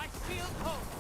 My shield holds!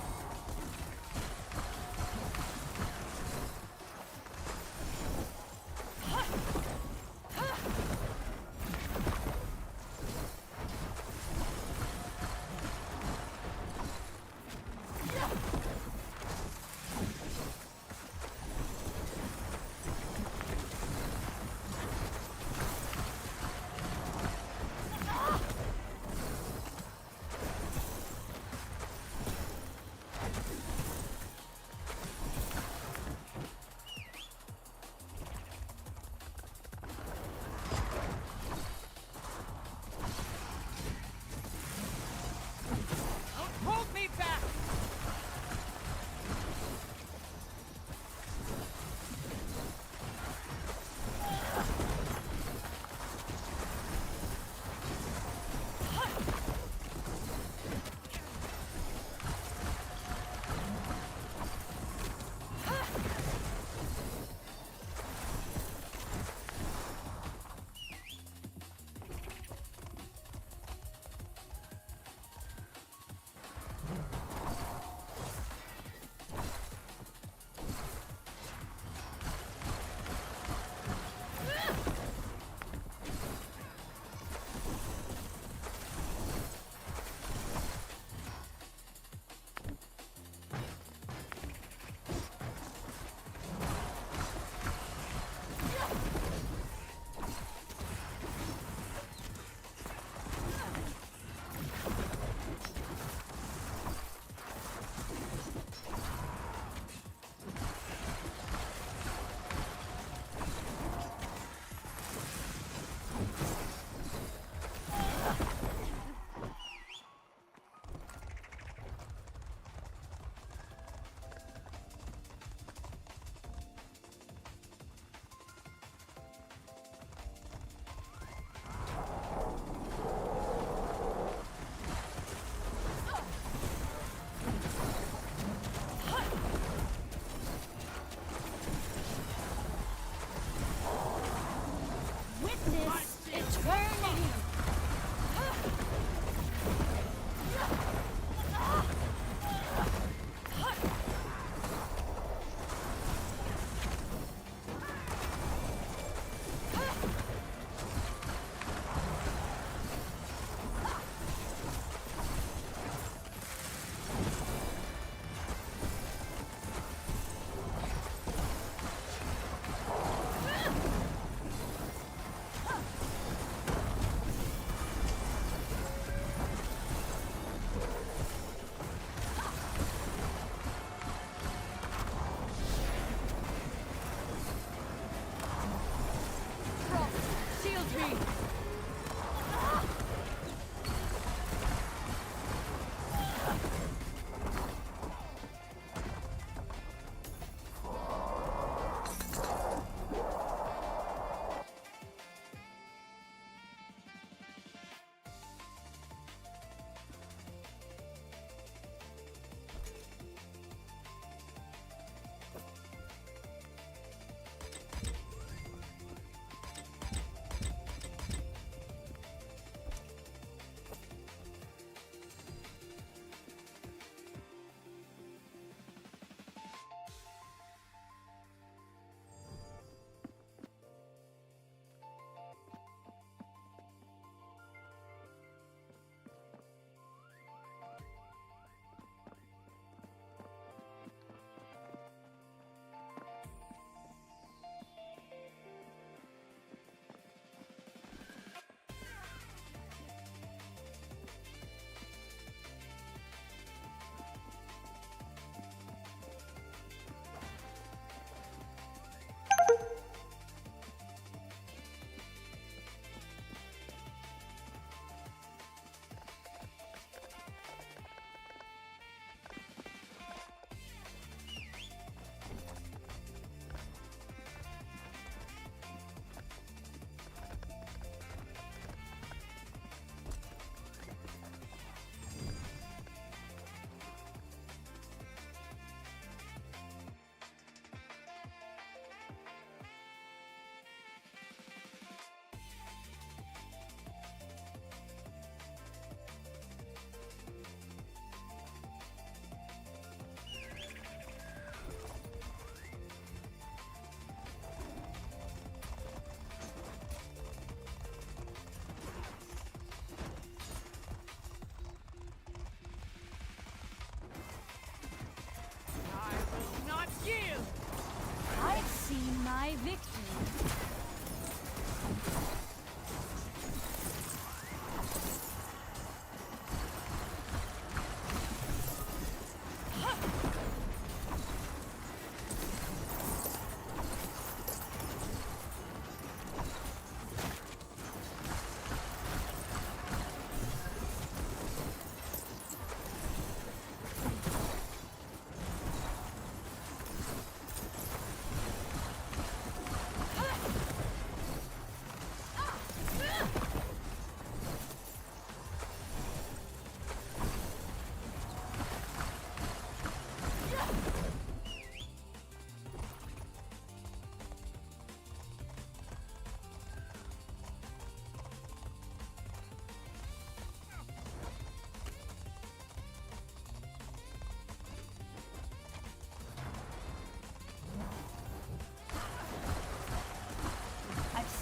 my victory.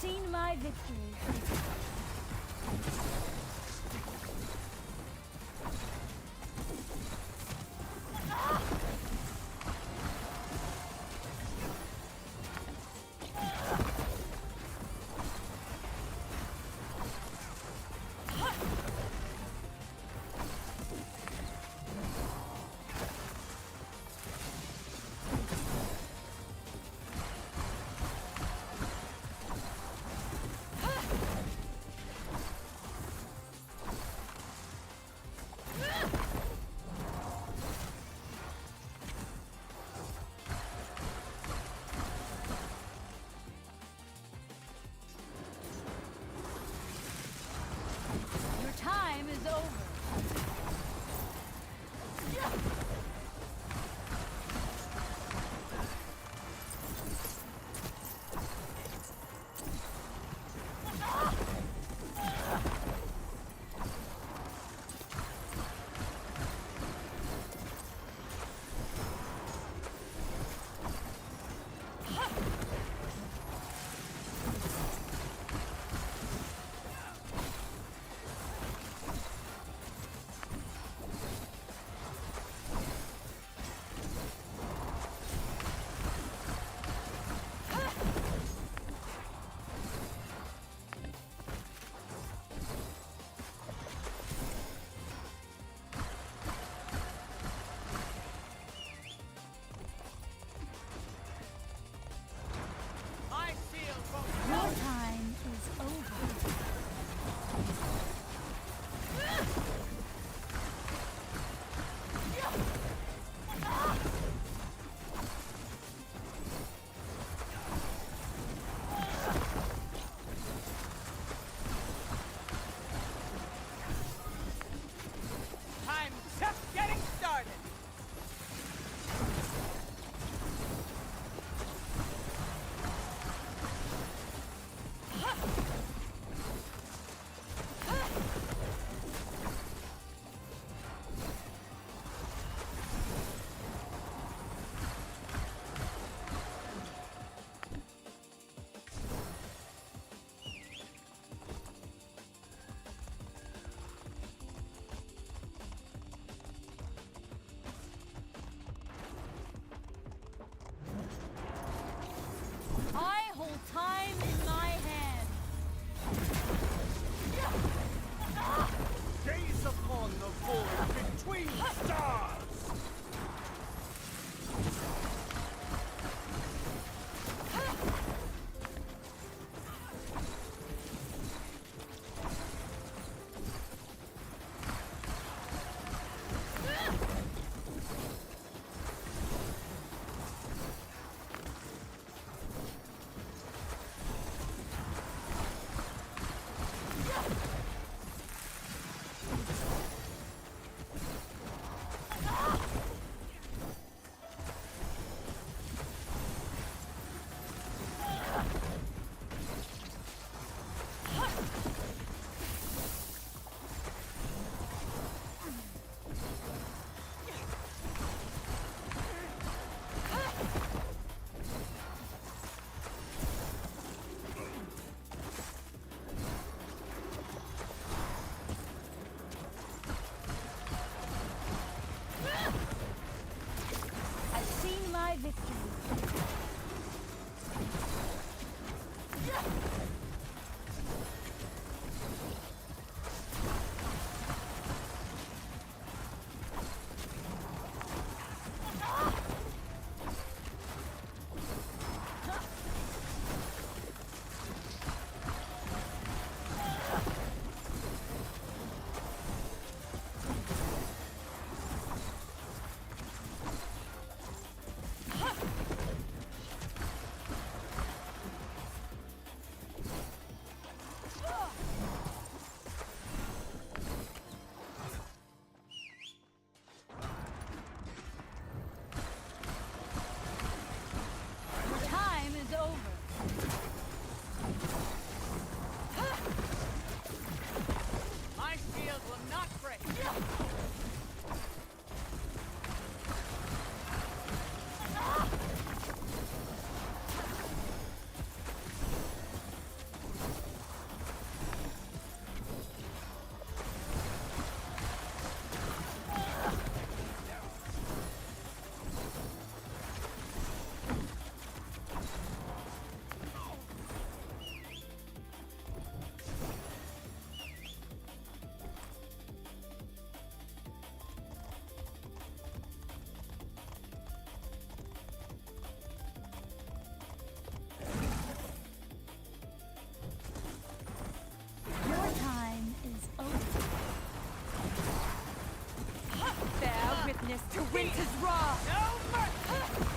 Seen my victory. Time is over. Your time is over. I'm just getting started. I hold time in my hand. Gaze upon the void between stars! I've seen my victory. Winter's raw. No mercy!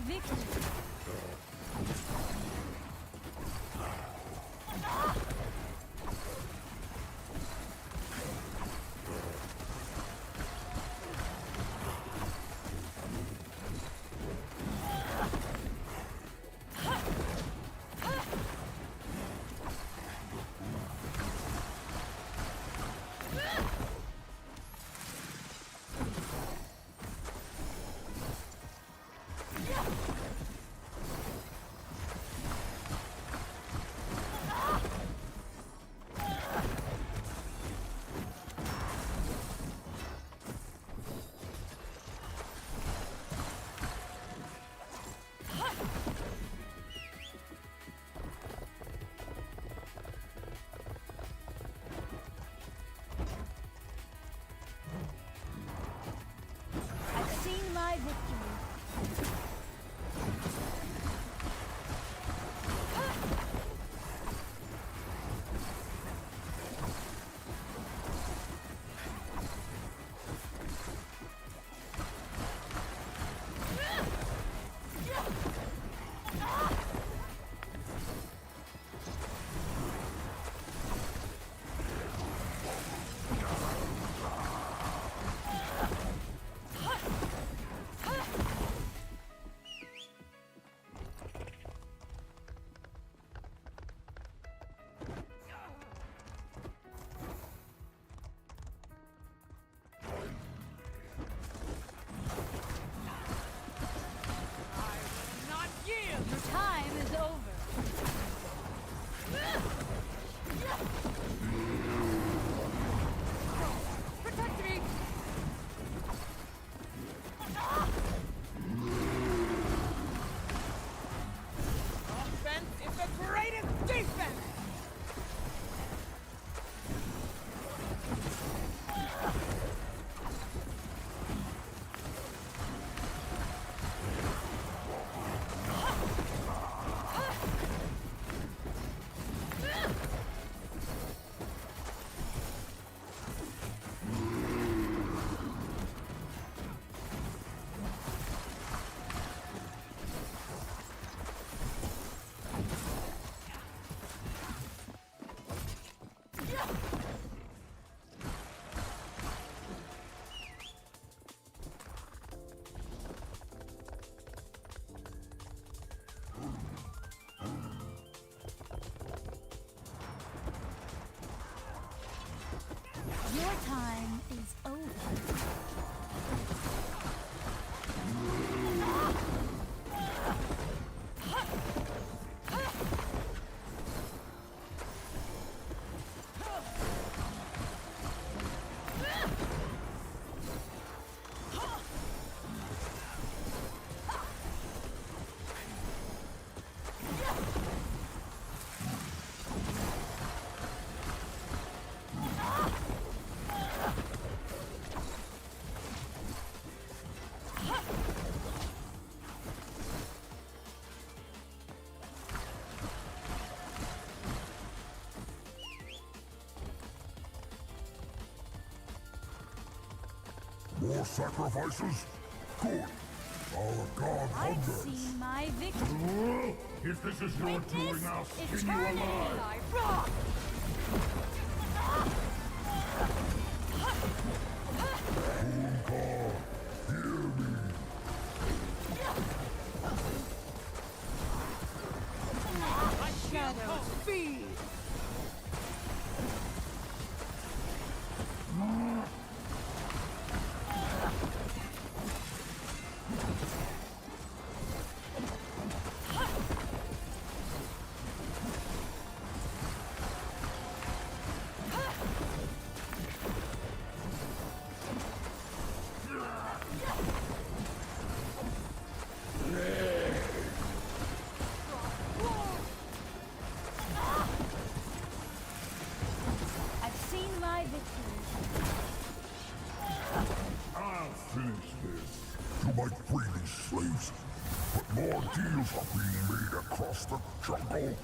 victory. I've seen my victory. Not yield! Your time is over. Protect me! Offense is the greatest defense! Your time is over. More sacrifices? Good. Our god I've hungers. seen my victory. If this is your doing, Witness I'll skin you eternity. alive. I rock! Oomgar, hear me. My shadows feed! I've seen my victory. I'll finish this. You might free these slaves, but more deals are being made across the jungle.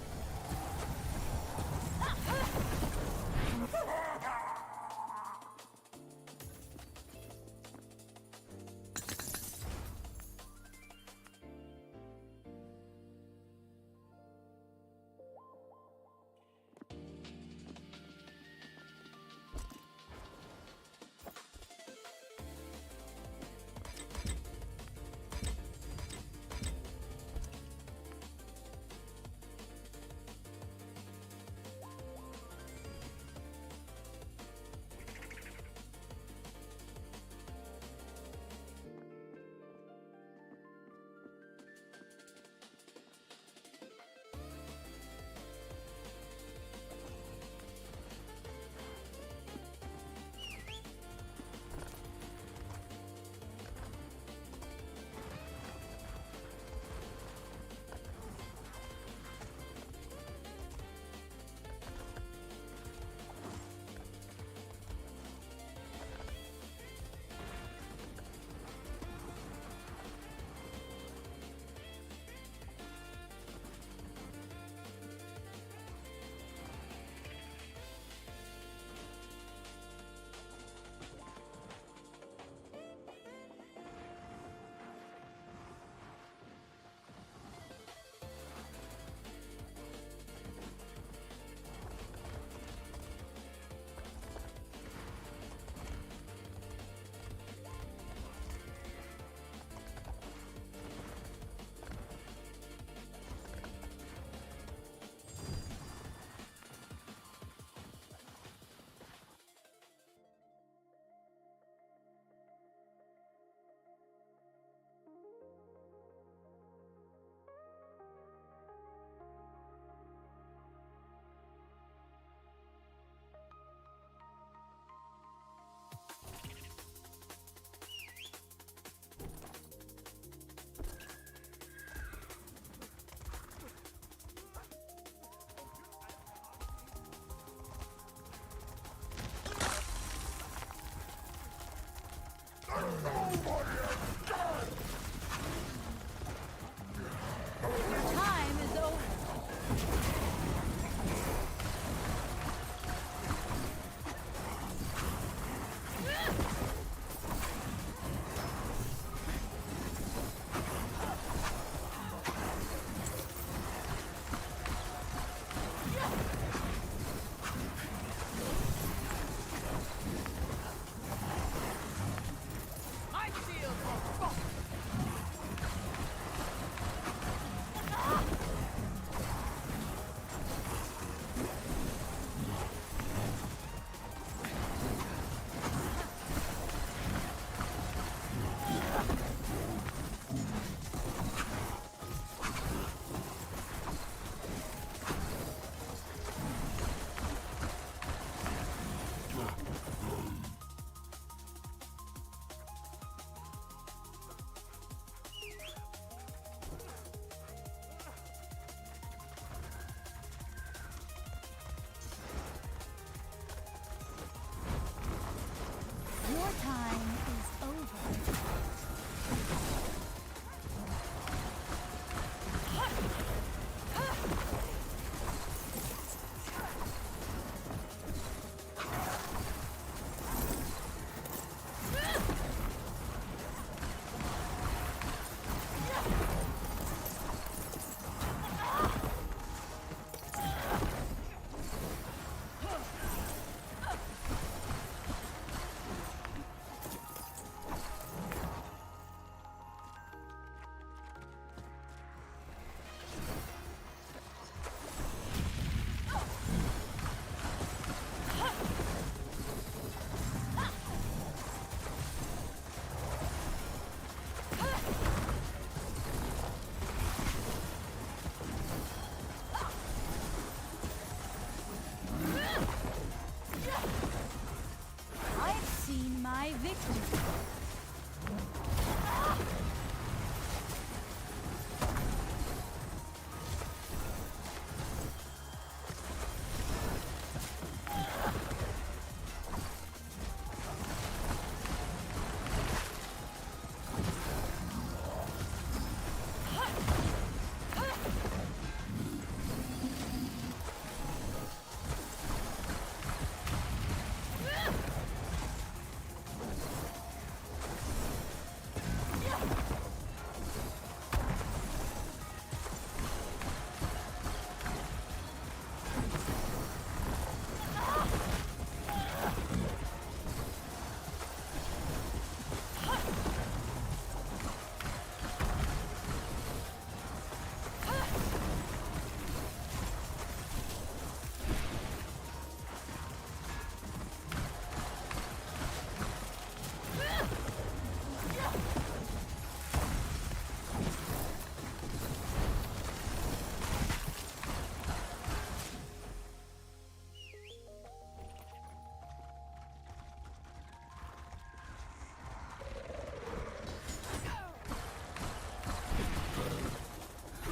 my victory.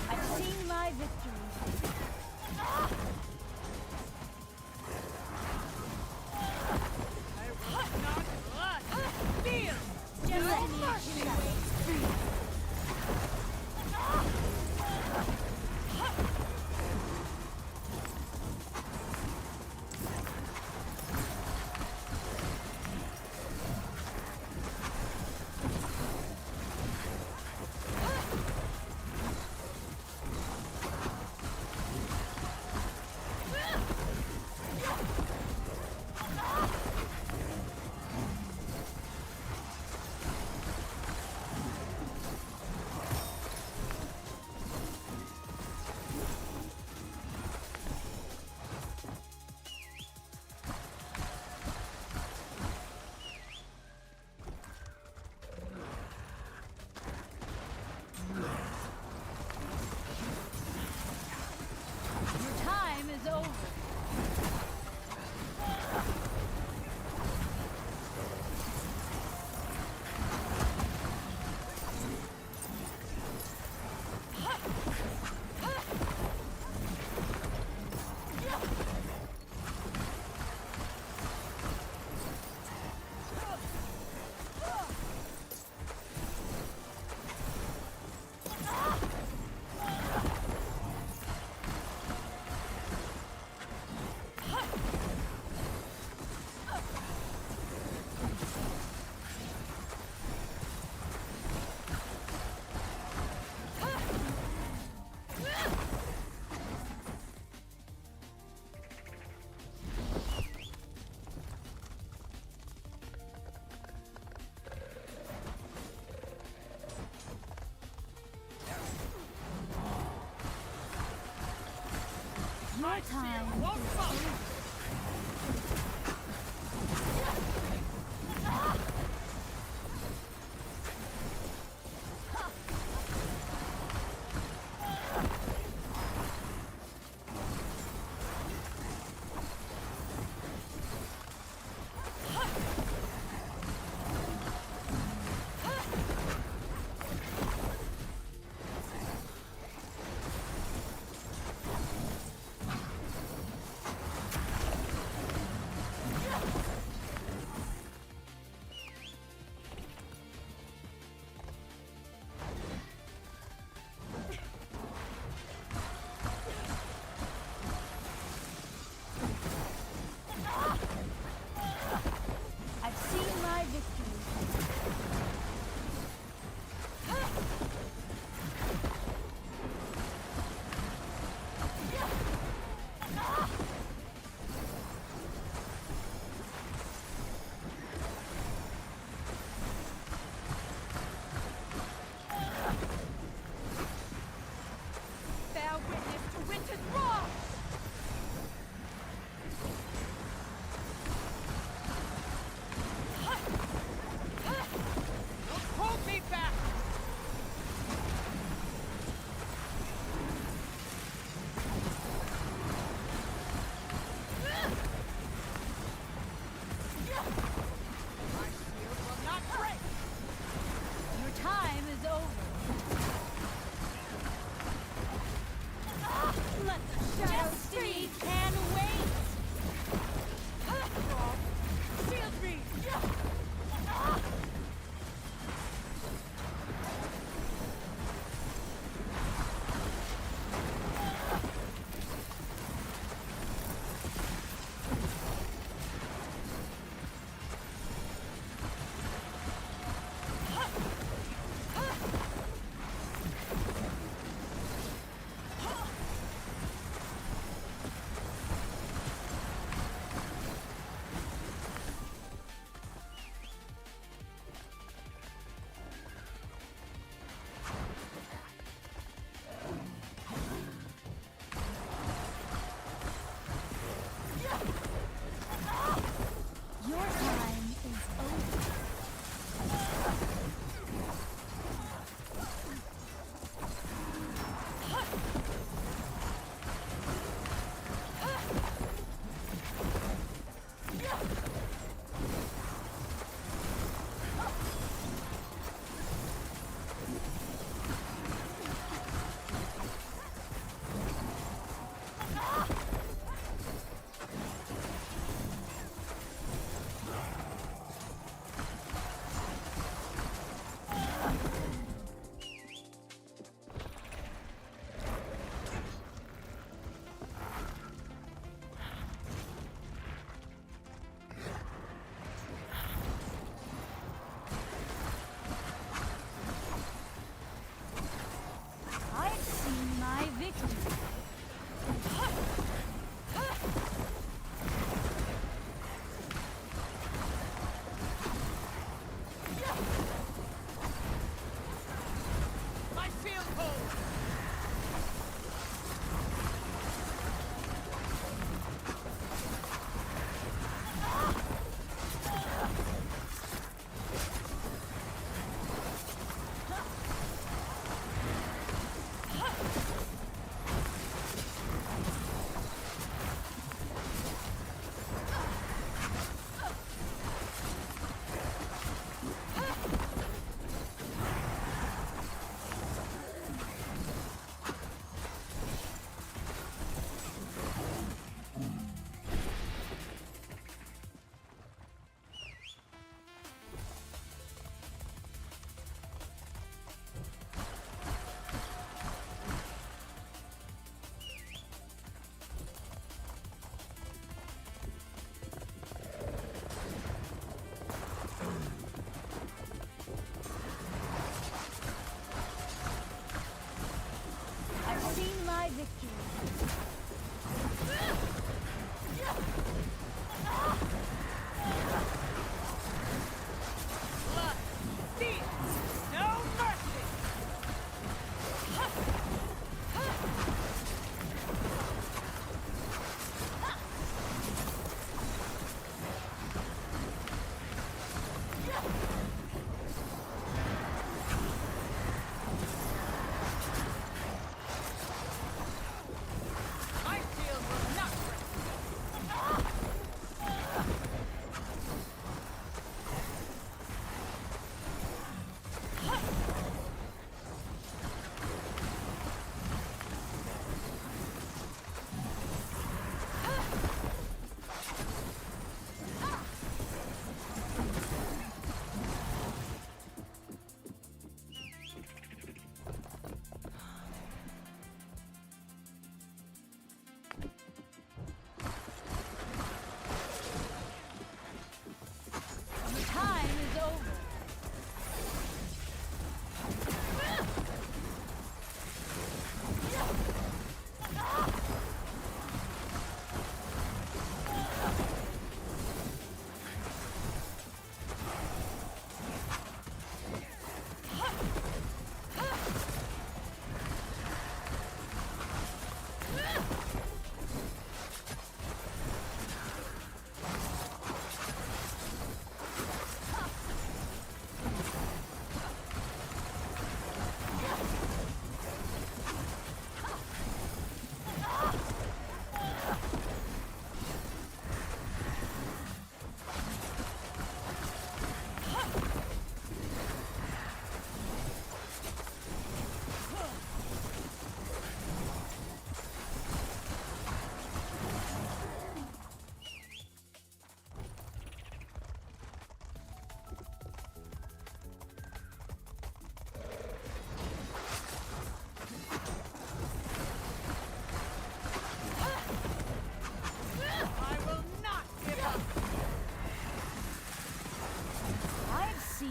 I've seen my victory. I will not blood. Feel. Destiny awaits. Your time is over. Your time Won't is fall. over.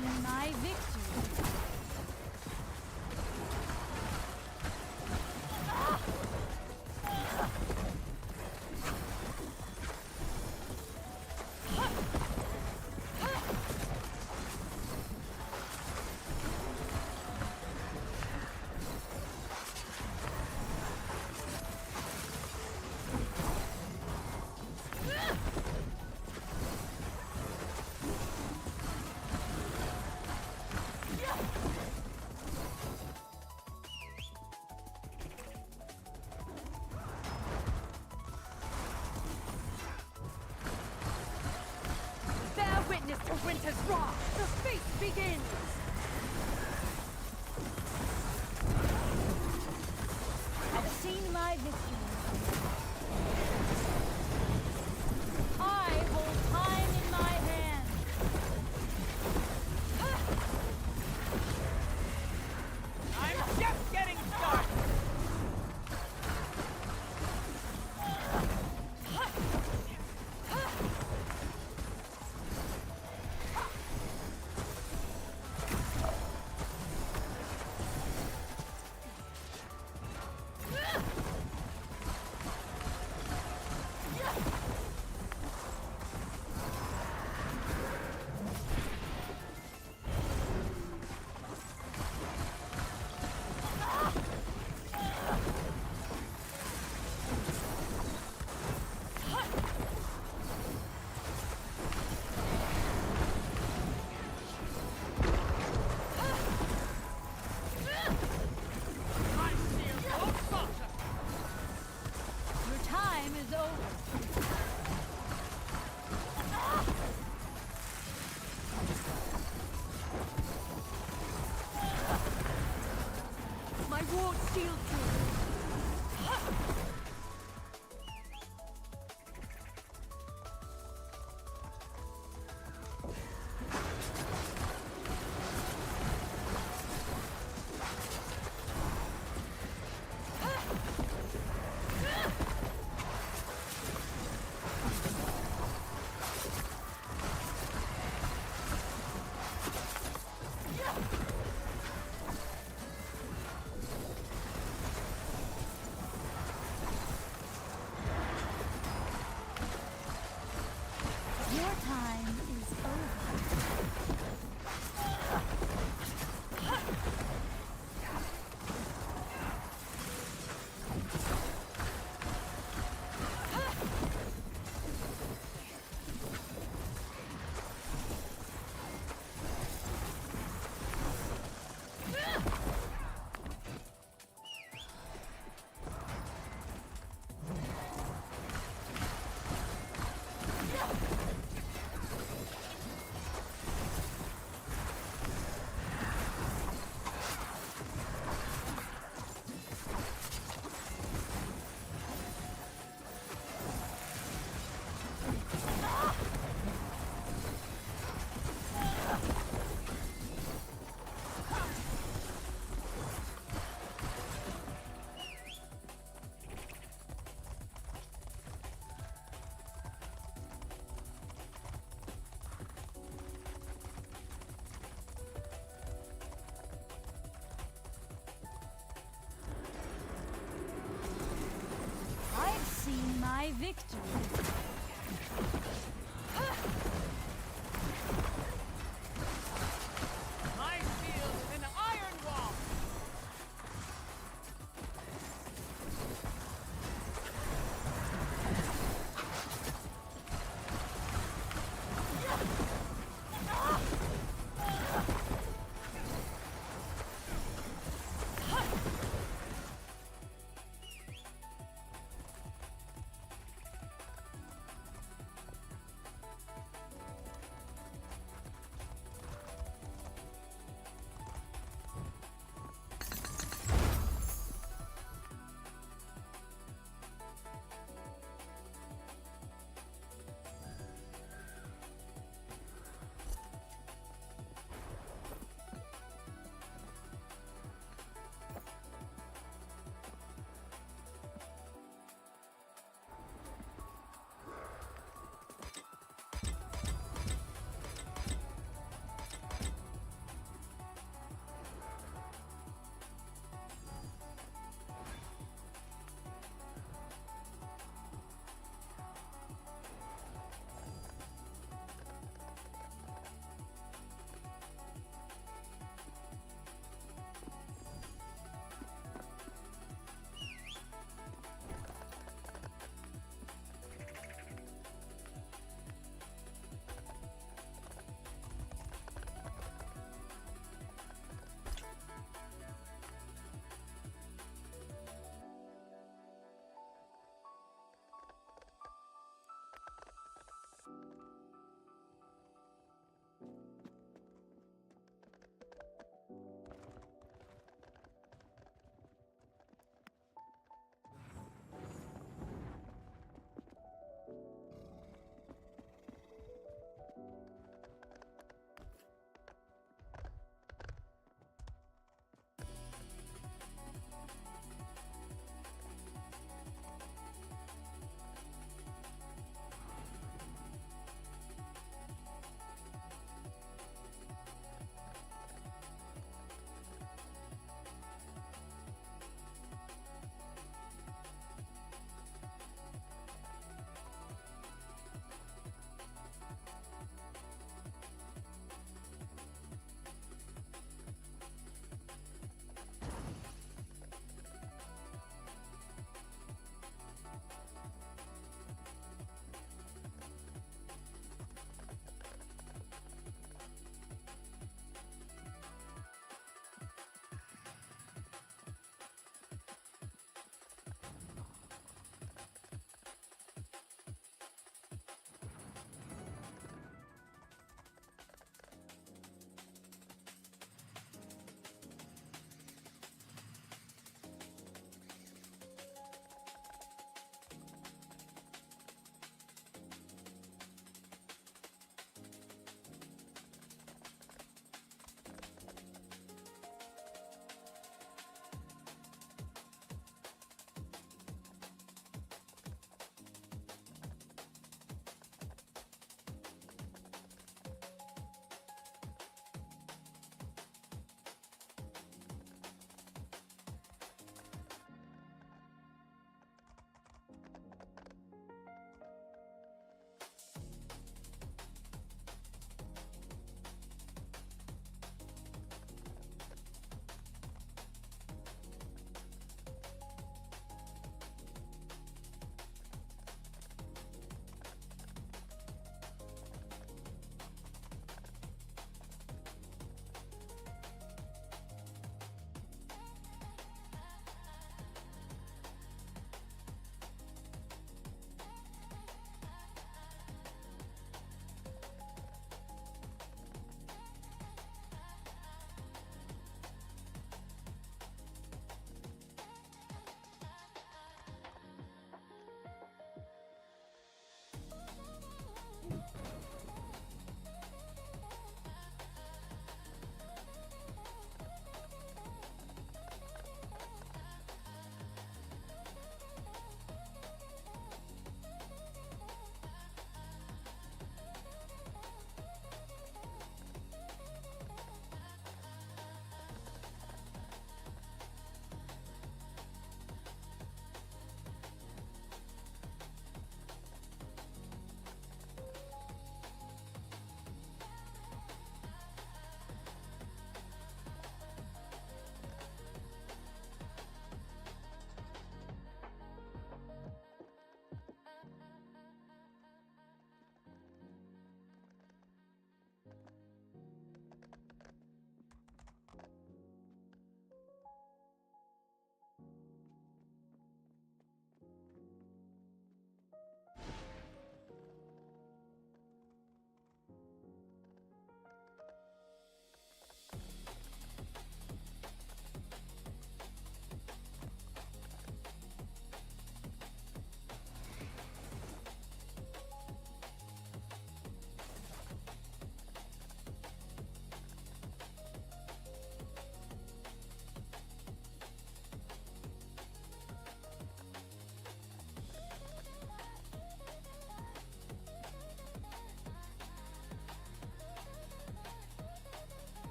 seen my victory. Bear witness to winter's wrath! The feast begins! I've seen my victory. I hold time in my hand. I'm just getting started! My shield won't falter! Your time is over. My ward shield through! Your time is over. I've seen my victory. My shield is an iron wall!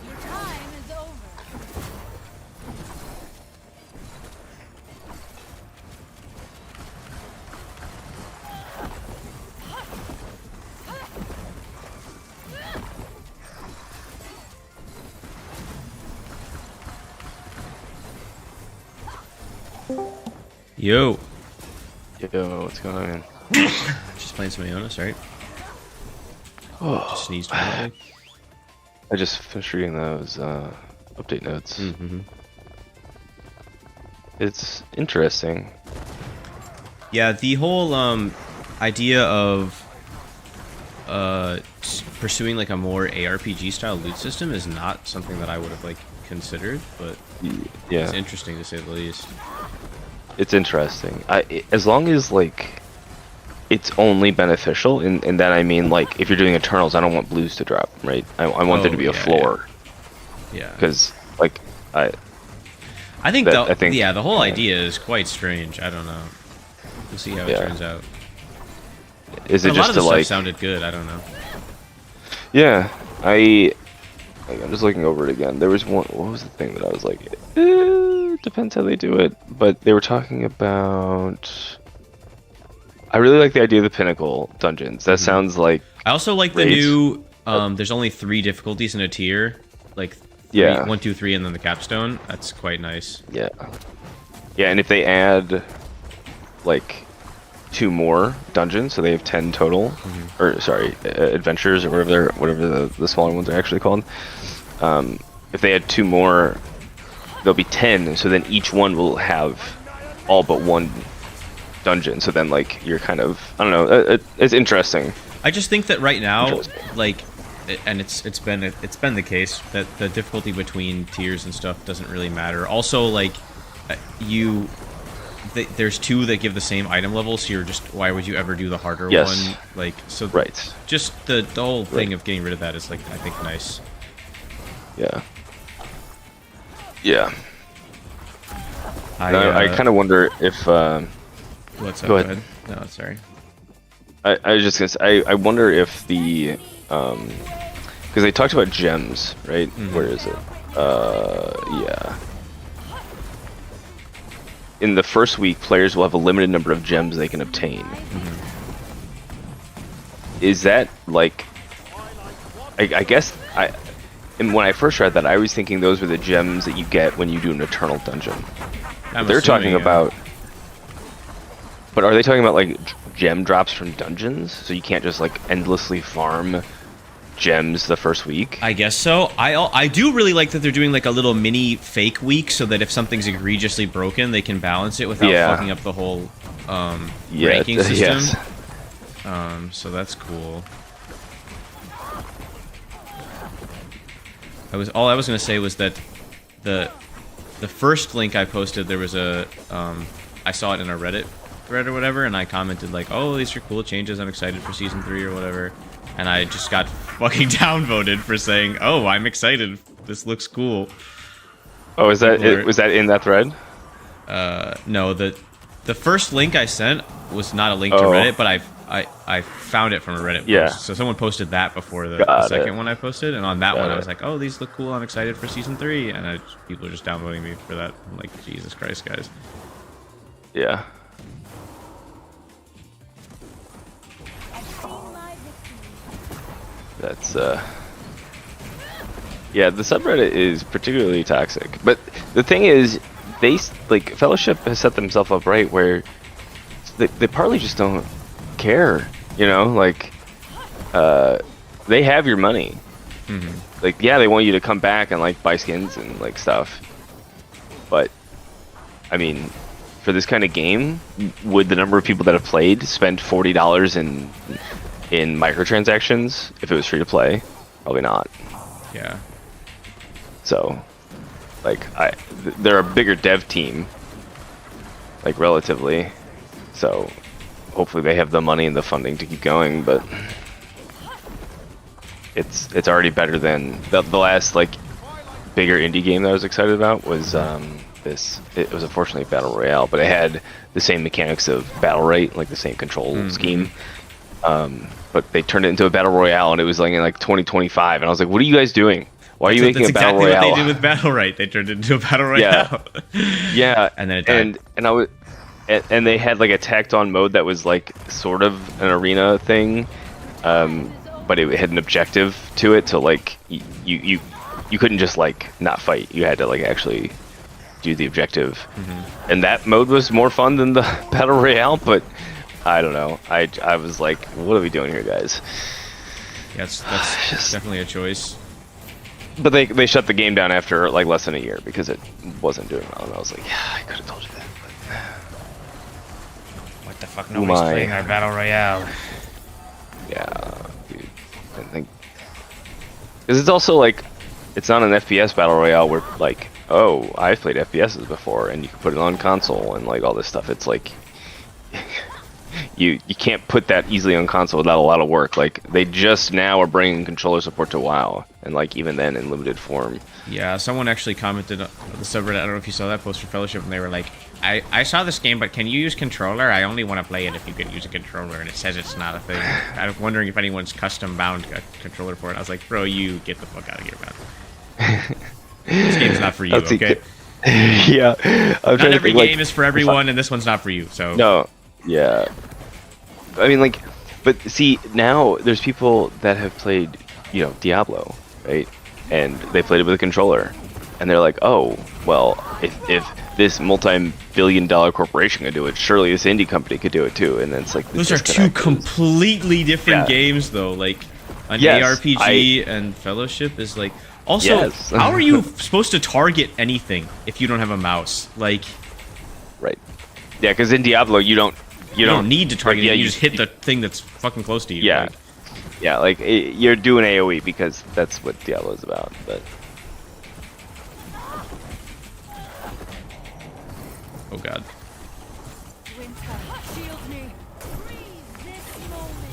Your time is over. Yo, Yo, what's going on? just playing some Aeona, sorry. Oh, Just sneezed randomly. I just finished reading those update notes. Mm-hmm. It's interesting. Yeah, the whole idea of pursuing like a more ARPG style loot system is not something that I would have like considered, but Yeah, it's interesting to say the least. it's interesting. As long as like it's only beneficial, and then I mean like if you're doing Eternals, I don't want blues to drop, right? I want there to be a floor, Yeah. because like I think that- I think- the whole idea is quite strange. I don't know. We'll see how it Yeah. turns out. is A it lot just of to the stuff like sounded good. I don't know. yeah, I'm just looking over it again. There was one. What was the thing that I was like? Depends how they do it. But they were talking about. I really like the idea of the pinnacle dungeons. That sounds like I also like the Raids. new. There's only 3 difficulties in a tier, like Yeah. 1, 2, 3, and then the capstone. That's quite nice. yeah, yeah. And if they add like 2 more dungeons, so they have 10 total, or sorry, adventures or whatever the smaller ones are actually called. If they add 2 more, there'll be 10. So then each one will have all but 1 dungeon. So then like you're kind of, I don't know. It's interesting. I just think that right now, Interesting. like, and it's been the case that the difficulty between tiers and stuff doesn't really matter. Also, like, there's 2 that give the same item level, so you're just, why would you ever do the harder Yes. one? Like, so Right. just the whole thing of getting rid of that is like, I think, nice. Yeah. Yeah. I I kind of wonder if. what's up? go ahead. No, sorry. I was just gonna say, I wonder if the because they talked about gems, right? Where is it? Yeah. In the first week, players will have a limited number of gems they can obtain. Is that like? I guess and when I first read that, I was thinking those were the gems that you get when you do an Eternal dungeon. I'm They're talking assuming, about. But are they talking about like gem drops from dungeons? So you can't just like endlessly farm gems the first week? I guess so. I do really like that they're doing like a little mini fake week, so that if something's egregiously broken, they can balance it without Yeah. fucking up the whole Yeah, ranking system. yes. So that's cool. All I was gonna say was that the first link I posted, there was a I saw it in a Reddit thread or whatever, and I commented like, "Oh, these are cool changes. I'm excited for season 3 or whatever." And I just got fucking downvoted for saying, "Oh, I'm excited. This looks cool." Oh, is that People are- was that in that thread? No, the first link I sent was not a link to Oh. Reddit, but I found it from a Reddit Yeah. post. So someone posted that before the Got second it. one I posted, and on that Got one I it. was like, "Oh, these look cool. I'm excited for season 3." And people are just downvoting me for that. I'm like, Jesus Christ, guys. Yeah. My victory. That's yeah, the subreddit is particularly toxic. But the thing is, they like Fellowship has set themselves up right where they partly just don't care, you know, like they have your money. Like, yeah, they want you to come back and like buy skins and like stuff, but I mean, for this kind of game, would the number of people that have played spend $40 in microtransactions if it was free to play? Probably not. Yeah. So, like, they're a bigger dev team, like relatively. So, hopefully they have the money and the funding to keep going. But it's already better than the last like bigger indie game that I was excited about was it was unfortunately a battle royale, but it had the same mechanics of battle rate, like the same control scheme. But they turned it into a battle royale, and it was like in like 2025, and I was like, "What are you guys doing? Why are you making a battle royale?" That's exactly what they did with battle rate. They turned it into a battle royale. Yeah, and then it died. And I was, and they had like a tacked on mode that was like sort of an arena thing, but it had an objective to it. So like you couldn't just like not fight. You had to like actually do the objective, and that mode was more fun than the battle royale. But I don't know. I was like, what are we doing here, guys? Yeah, that's definitely a choice. But they shut the game down after like less than a year because it wasn't doing well, and I was like, yeah, I could have told you that. But what the fuck? Nobody's playing our battle royale. Yeah, dude. I think because it's also like it's not an FPS battle royale where like, oh, I've played FPSs before, and you can put it on console and like all this stuff. It's like you can't put that easily on console without a lot of work. Like they just now are bringing controller support to WoW, and like even then in limited form. Yeah, someone actually commented on the subreddit. I don't know if you saw that post for Fellowship, and they were like, I saw this game, but can you use controller? I only want to play it if you can use a controller, and it says it's not a thing. I'm wondering if anyone's custom bound a controller for it. I was like, bro, you get the fuck out of here, man. This game's not for you, okay? Yeah. Not every game is for everyone, and this one's not for you. So no, yeah. I mean, like, but see, now there's people that have played, you know, Diablo, right? And they played it with a controller, and they're like, oh, well, if this multi-billion-dollar corporation could do it, surely this indie company could do it too. And then it's like those are two completely different games, though. Like an ARPG and Fellowship is like. Also, how are you supposed to target anything if you don't have a mouse? Like, right? Yeah, because in Diablo you don't need to target. You just hit the thing that's fucking close to you. Yeah, yeah. Like you're doing AOE because that's what Diablo is about. But oh god. Winter, shield me. Breathe this moment.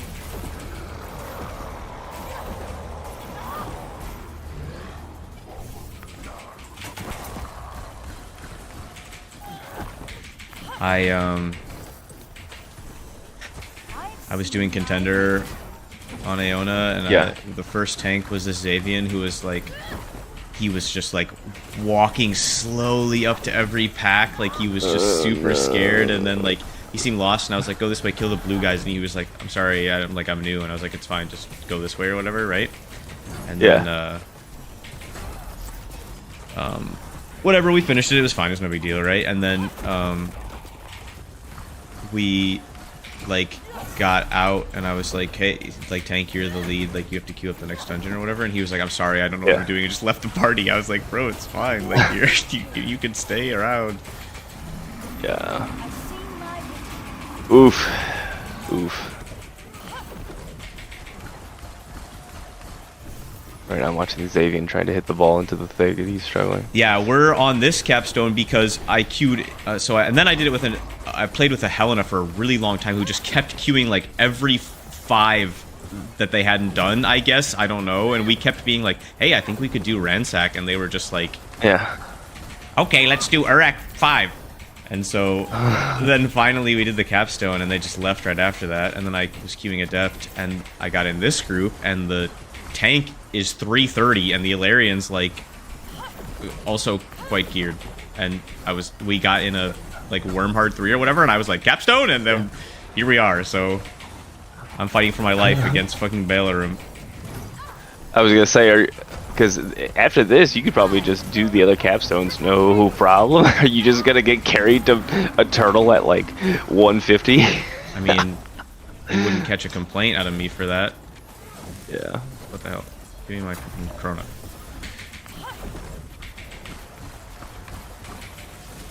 I was doing contender on Aeona, and the first tank was this Xavian who was like, he was just like walking slowly up to every pack, like he was just super scared, and then like he seemed lost, and I was like, go this way, kill the blue guys, and he was like, I'm sorry, I'm new, and I was like, it's fine, just go this way or whatever, right? And then whatever, we finished it, it was fine, it was no big deal, right? And then we like got out, and I was like, hey, like, tank, you're the lead, like you have to queue up the next dungeon or whatever, and he was like, I'm sorry, I don't know what I'm doing, and just left the party. I was like, bro, it's fine, like you can stay around. Yeah. Oof. Right now I'm watching Xavian trying to hit the ball into the thing, and he's struggling. Yeah, we're on this capstone because I queued, and then I did it with I played with a Helena for a really long time who just kept queuing like every 5 that they hadn't done, I guess, I don't know, and we kept being like, hey, I think we could do Ransack, and they were just like, yeah, okay, let's do Uruk 5. And so then finally we did the capstone, and they just left right after that, and then I was queuing Adept, and I got in this group, and the tank is 330, and the Ilarian's like also quite geared, and we got in a like Wormhard 3 or whatever, and I was like, capstone, and then here we are. So I'm fighting for my life against fucking Bailarum. I was gonna say, Because after this, you could probably just do the other capstones, no problem. Are you just gonna get carried to a turtle at like 150? I mean, you wouldn't catch a complaint out of me for that. Yeah. What the hell? Give me my fucking Chrono.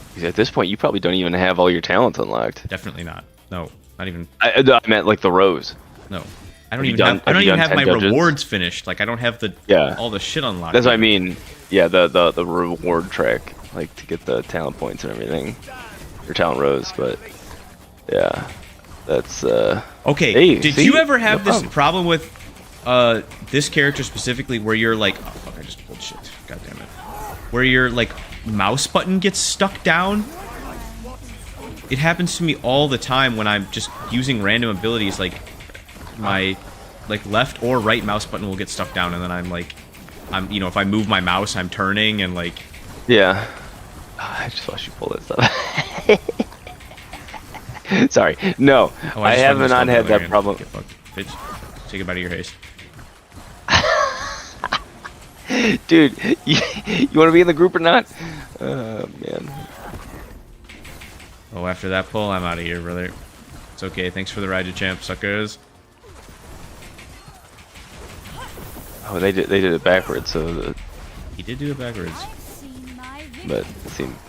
Because at this point, you probably don't even have all your talents unlocked. Definitely not. No, not even. I meant like the rows. No, I don't Have you even done- have. I have don't you even done have 10 my dungeons? rewards finished. Like I don't have the Yeah. all the shit unlocked. That's what I yet. mean. Yeah, the reward track, like to get the talent points and everything, your talent rows. But yeah, that's Okay, Hey, did see? you ever have No this problem. problem with this character specifically where you're like, oh fuck, I just pulled shit. God damn it. Where your like mouse button gets stuck down? It happens to me all the time when I'm just using random abilities, like my like left or right mouse button will get stuck down and then I'm you know, if I move my mouse, I'm turning and like yeah. I just watched you pull that stuff. Sorry, no, oh, I just have fucking not had spelled that again. problem. Get fucked, bitch. Take it out of your haste. Dude, you want to be in the group or not? Man. Oh, after that pull, I'm out of here, brother. It's okay. Thanks for the ride to champ, suckers. Oh, they did it backwards, so. He did do it backwards. I've seen my But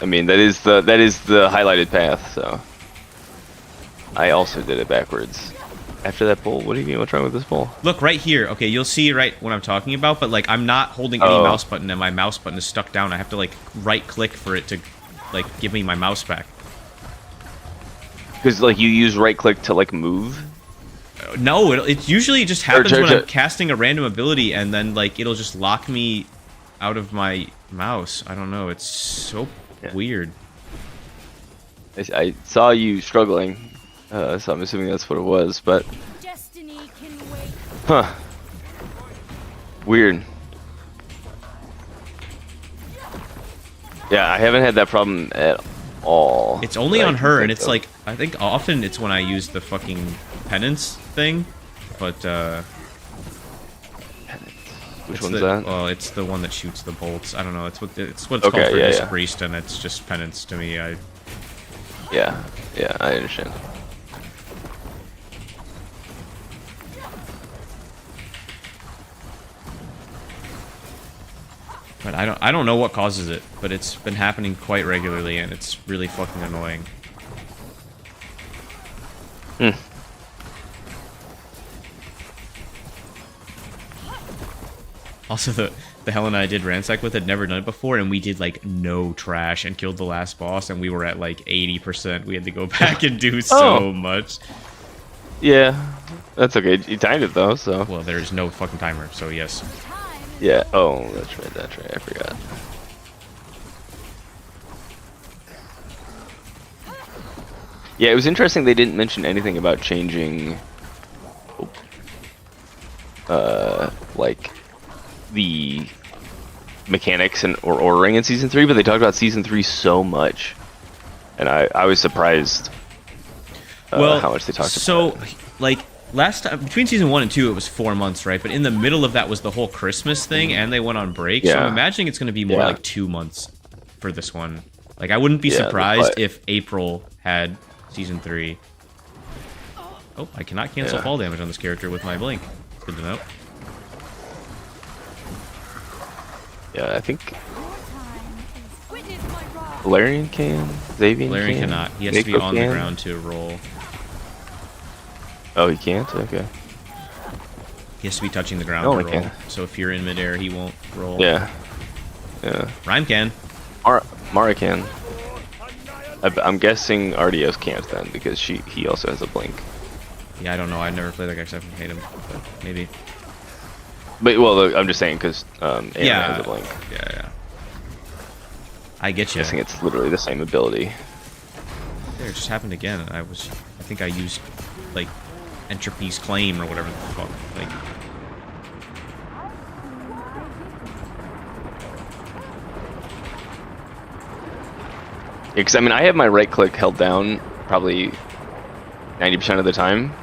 I mean, that is the highlighted path. So. I also did it backwards. After that pull, what do you mean? What's wrong with this pull? Look right here. Okay, you'll see right what I'm talking about, but like I'm not holding any mouse button and my mouse button is stuck down. I have to like right click for it to like give me my mouse back. Because like you use right click to like move. No, it usually just happens Or- when I'm casting a random ability and then like it'll just lock me out of my mouse. I don't know. It's so weird. I saw you struggling, so I'm assuming that's what it was. But destiny can wait. huh, weird. Yeah, I haven't had that problem at all. It's only that I on can her, think and it's of. like I think often it's when I use the fucking penance thing, but Which it's one's the, that? Well, it's the one that shoots the bolts. I don't know. It's what it's Okay, called for yeah, this yeah. priest, and it's just penance to me. Yeah, I understand. But I don't know what causes it, but it's been happening quite regularly, and it's really fucking annoying. Also, the Helen I did ransack with had never done it before, and we did like no trash and killed the last boss, and we were at like 80%. We had to go back and do so much. Yeah, that's okay. You timed it though, so. Well, there's no fucking timer, so yes. Yeah. Oh, that's right. I forgot. Yeah, it was interesting they didn't mention anything about changing, like, the mechanics or ordering in Season 3, but they talked about Season 3 so much. And I was surprised how much they talked about it. Like, last time, between Season 1 and 2, it was 4 months, right? But in the middle of that was the whole Christmas thing, and they went on break, so Yeah. I'm imagining it's going to be more Yeah. like 2 months for this one. Like, I wouldn't be Yeah, surprised but- if April had Season 3. Oh, I cannot cancel Yeah. fall damage on this character with my blink. Good to know. Yeah, I think Witness my wrath. Valerian can, Xavian Valerian can, cannot. He has to be Mako on the can. ground to roll. Oh, he can't? Okay. He has to be touching the ground No, to I roll. can't. So if you're in midair, he won't roll. Yeah. Rhyme can. Mara can. I'm guessing RDS can't then, because he also has a blink. Yeah, I don't know. I've never played that guy, so I hate him. But maybe. But, well, I'm just saying, because Aeona Yeah. has a blink. Yeah. I get I'm you. guessing it's literally the same ability. There, it just happened again. I think I used, like, Entropy's Claim or whatever the fuck. Like, Because, I mean, I have my right click held down probably 90% of the time.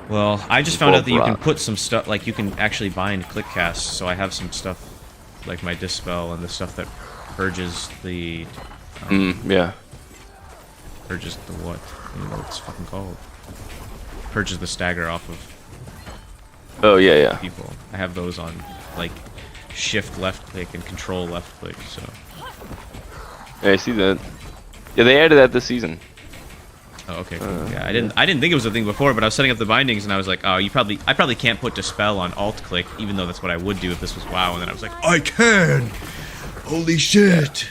Well, I just found out that you can Rock. put some stuff, like you can actually bind click casts, so I have some stuff, like my Dispel and the stuff that purges the, Yeah. purges the what? I don't know what it's fucking called. Purges the stagger off of Oh yeah, yeah. people. I have those on, like, shift left click and control left click, so. Yeah, I see that. Yeah, they added that this season. Oh, okay, cool. Yeah, I didn't think it was a thing before, but I was setting up the bindings and I was like, oh, I probably can't put Dispel on alt click, even though that's what I would do if this was WoW, and then I was like, I can! Holy shit!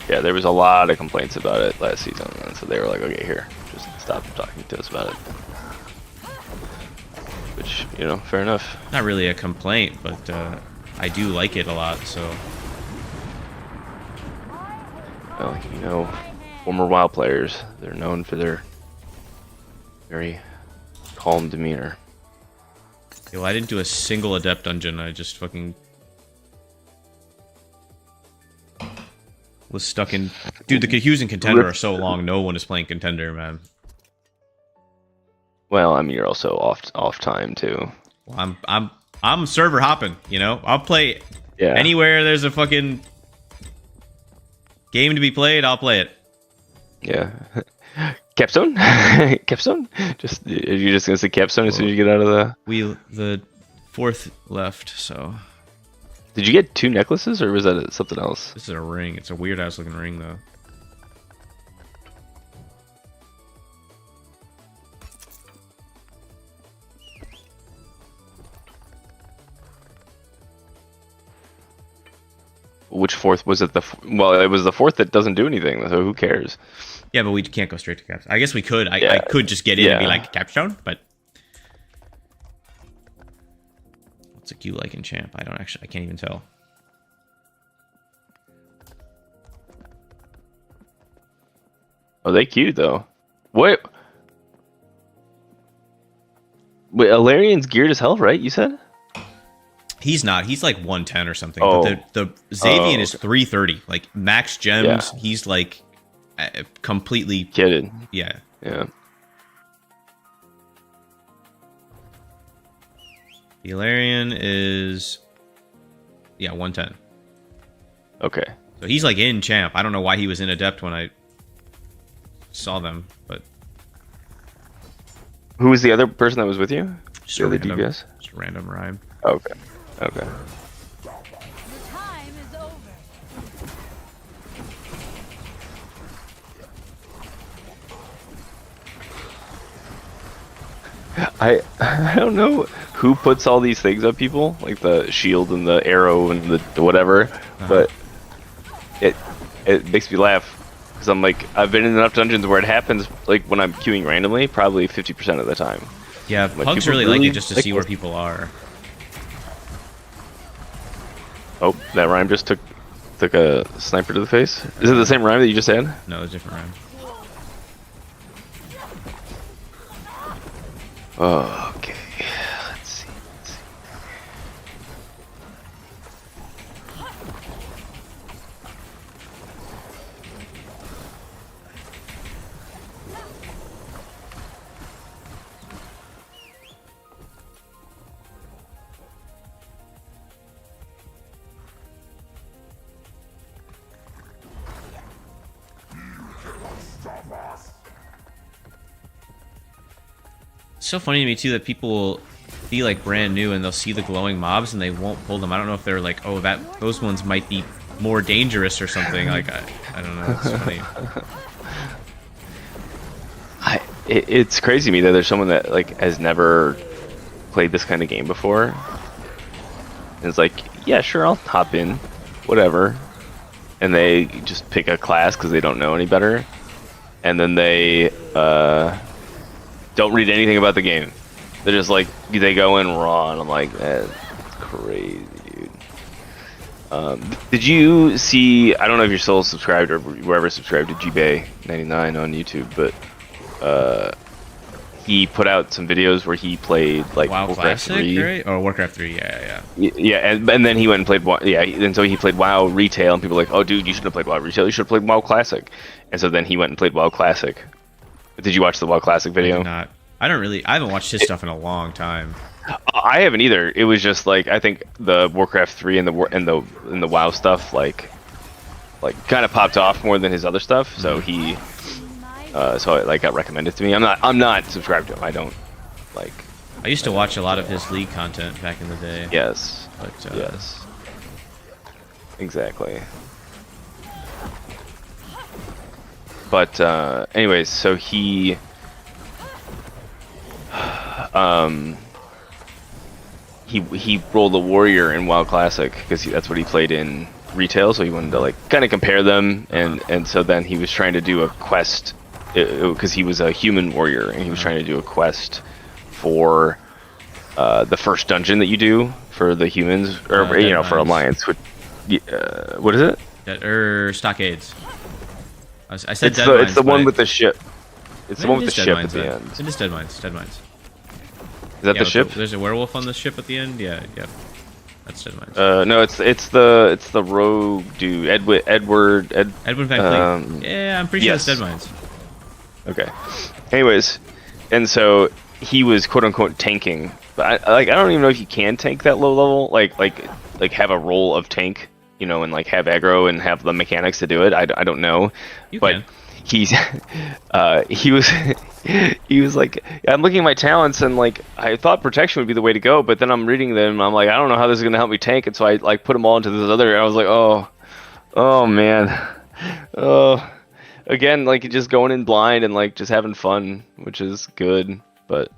Yeah, there was a lot of complaints about it last season, and so they were like, okay, here, just stop talking to us about it. Which, you know, fair enough. Not really a complaint, but I do like it a lot, so. Well, you know, former WoW players, they're known for their very calm demeanor. Yo, I didn't do a single Adept dungeon, I just fucking was stuck in... Dude, the Queues and Contender are so long, no one is playing Contender, man. Well, I mean, you're also off time too. Well, I'm server hopping, you know? I'll play Yeah. anywhere there's a fucking game to be played, I'll play it. Yeah. Capstone? Capstone? You're just gonna say Capstone as soon as you get out of the... The fourth left, so... Did you get 2 necklaces, or was that something else? This is a ring. It's a weird-ass looking ring, though. Which fourth was it? Well, it was the fourth that doesn't do anything, so who cares? Yeah, but we can't go straight to Capstone. I guess we could. I Yeah. could just get in and be Yeah. like, Capstone, but... What's a Q like in Champ? I can't even tell. Oh, they cute though. What? Wait, Alarian's geared as hell, right? You said? He's not. He's like 110 or something. Oh. But the Xavian is okay. 330. Like, max gems, Yeah. he's like completely... Kidded. Yeah. Yeah. The Ilarian is... Yeah, 110. Okay. So he's like in Champ. I don't know why he was in Adept when I saw them, but... Who was the other person that was with you? Just The other random, DPS? just a random rhyme. Okay. Okay. The time is over. I don't know who puts all these things on people, like the shield and the arrow and the whatever, but it makes me laugh because I'm like, I've been in enough dungeons where it happens like when I'm queuing randomly, probably 50% of the time. Yeah, Like, Pugs people really like really it just to like see where people are. Oh, that rhyme just took a sniper to the face. Is it the same rhyme that you just had? No, it's a different rhyme. Oh, okay. Let's see. It's so funny to me too that people will be like brand new and they'll see the glowing mobs and they won't pull them. I don't know if they're like, oh, those ones might be more dangerous or something. Like I don't know. It's funny. It's crazy to me that there's someone that like has never played this kind of game before. And it's like, yeah, sure, I'll hop in, whatever. And they just pick a class because they don't know any better. And then they don't read anything about the game. They're just like, they go in raw, and I'm like, that's crazy, dude. Did you see, I don't know if you're still subscribed or wherever subscribed to GBay99 on YouTube, but he put out some videos where he played like WoW Warcraft Classic, 3. right? Or Warcraft 3, yeah. Yeah, and then he went and played and so he played WoW Retail, and people were like, oh dude, you shouldn't have played WoW Retail, you should have played WoW Classic. And so then he went and played WoW Classic. Did you watch the WoW Classic I video? did not. I haven't watched his stuff in a long time. I haven't either. It was just like I think the Warcraft 3 and the WoW stuff like kind of popped off more than his other stuff. So he so it like got recommended to me. I'm not subscribed to him. I don't like. I used to watch a lot of his League content back in the day. Yes. But yes. Exactly. But anyways, so he he rolled a warrior in WoW Classic because that's what he played in retail. So he wanted to like kind of compare them, and so then he was trying to do a quest because he was a human warrior, and he was trying to do a quest for the first dungeon that you do for the humans, or for Alliance. What is it? Stockades. I said it's the, it's the one with the ship. It's the one with the ship at the then. end. It is Dead Mines. Dead Mines. Is that the ship? There's a werewolf on the ship at the end. Yeah. That's Dead Mines. No, it's the rogue dude, Edward Van Cleef. Yeah, I'm pretty sure it's Dead Mines. Okay. Anyways, and so he was quote unquote tanking, but I don't even know if you can tank that low level, like have a role of tank, and like have aggro and have the mechanics to do it. I don't know, but he's he was like, I'm looking at my talents and like I thought protection would be the way to go, but then I'm reading them and I'm like, I don't know how this is gonna help me tank, and so I like put them all into this other, and I was like, oh man, again, like just going in blind and like just having fun, which is good, but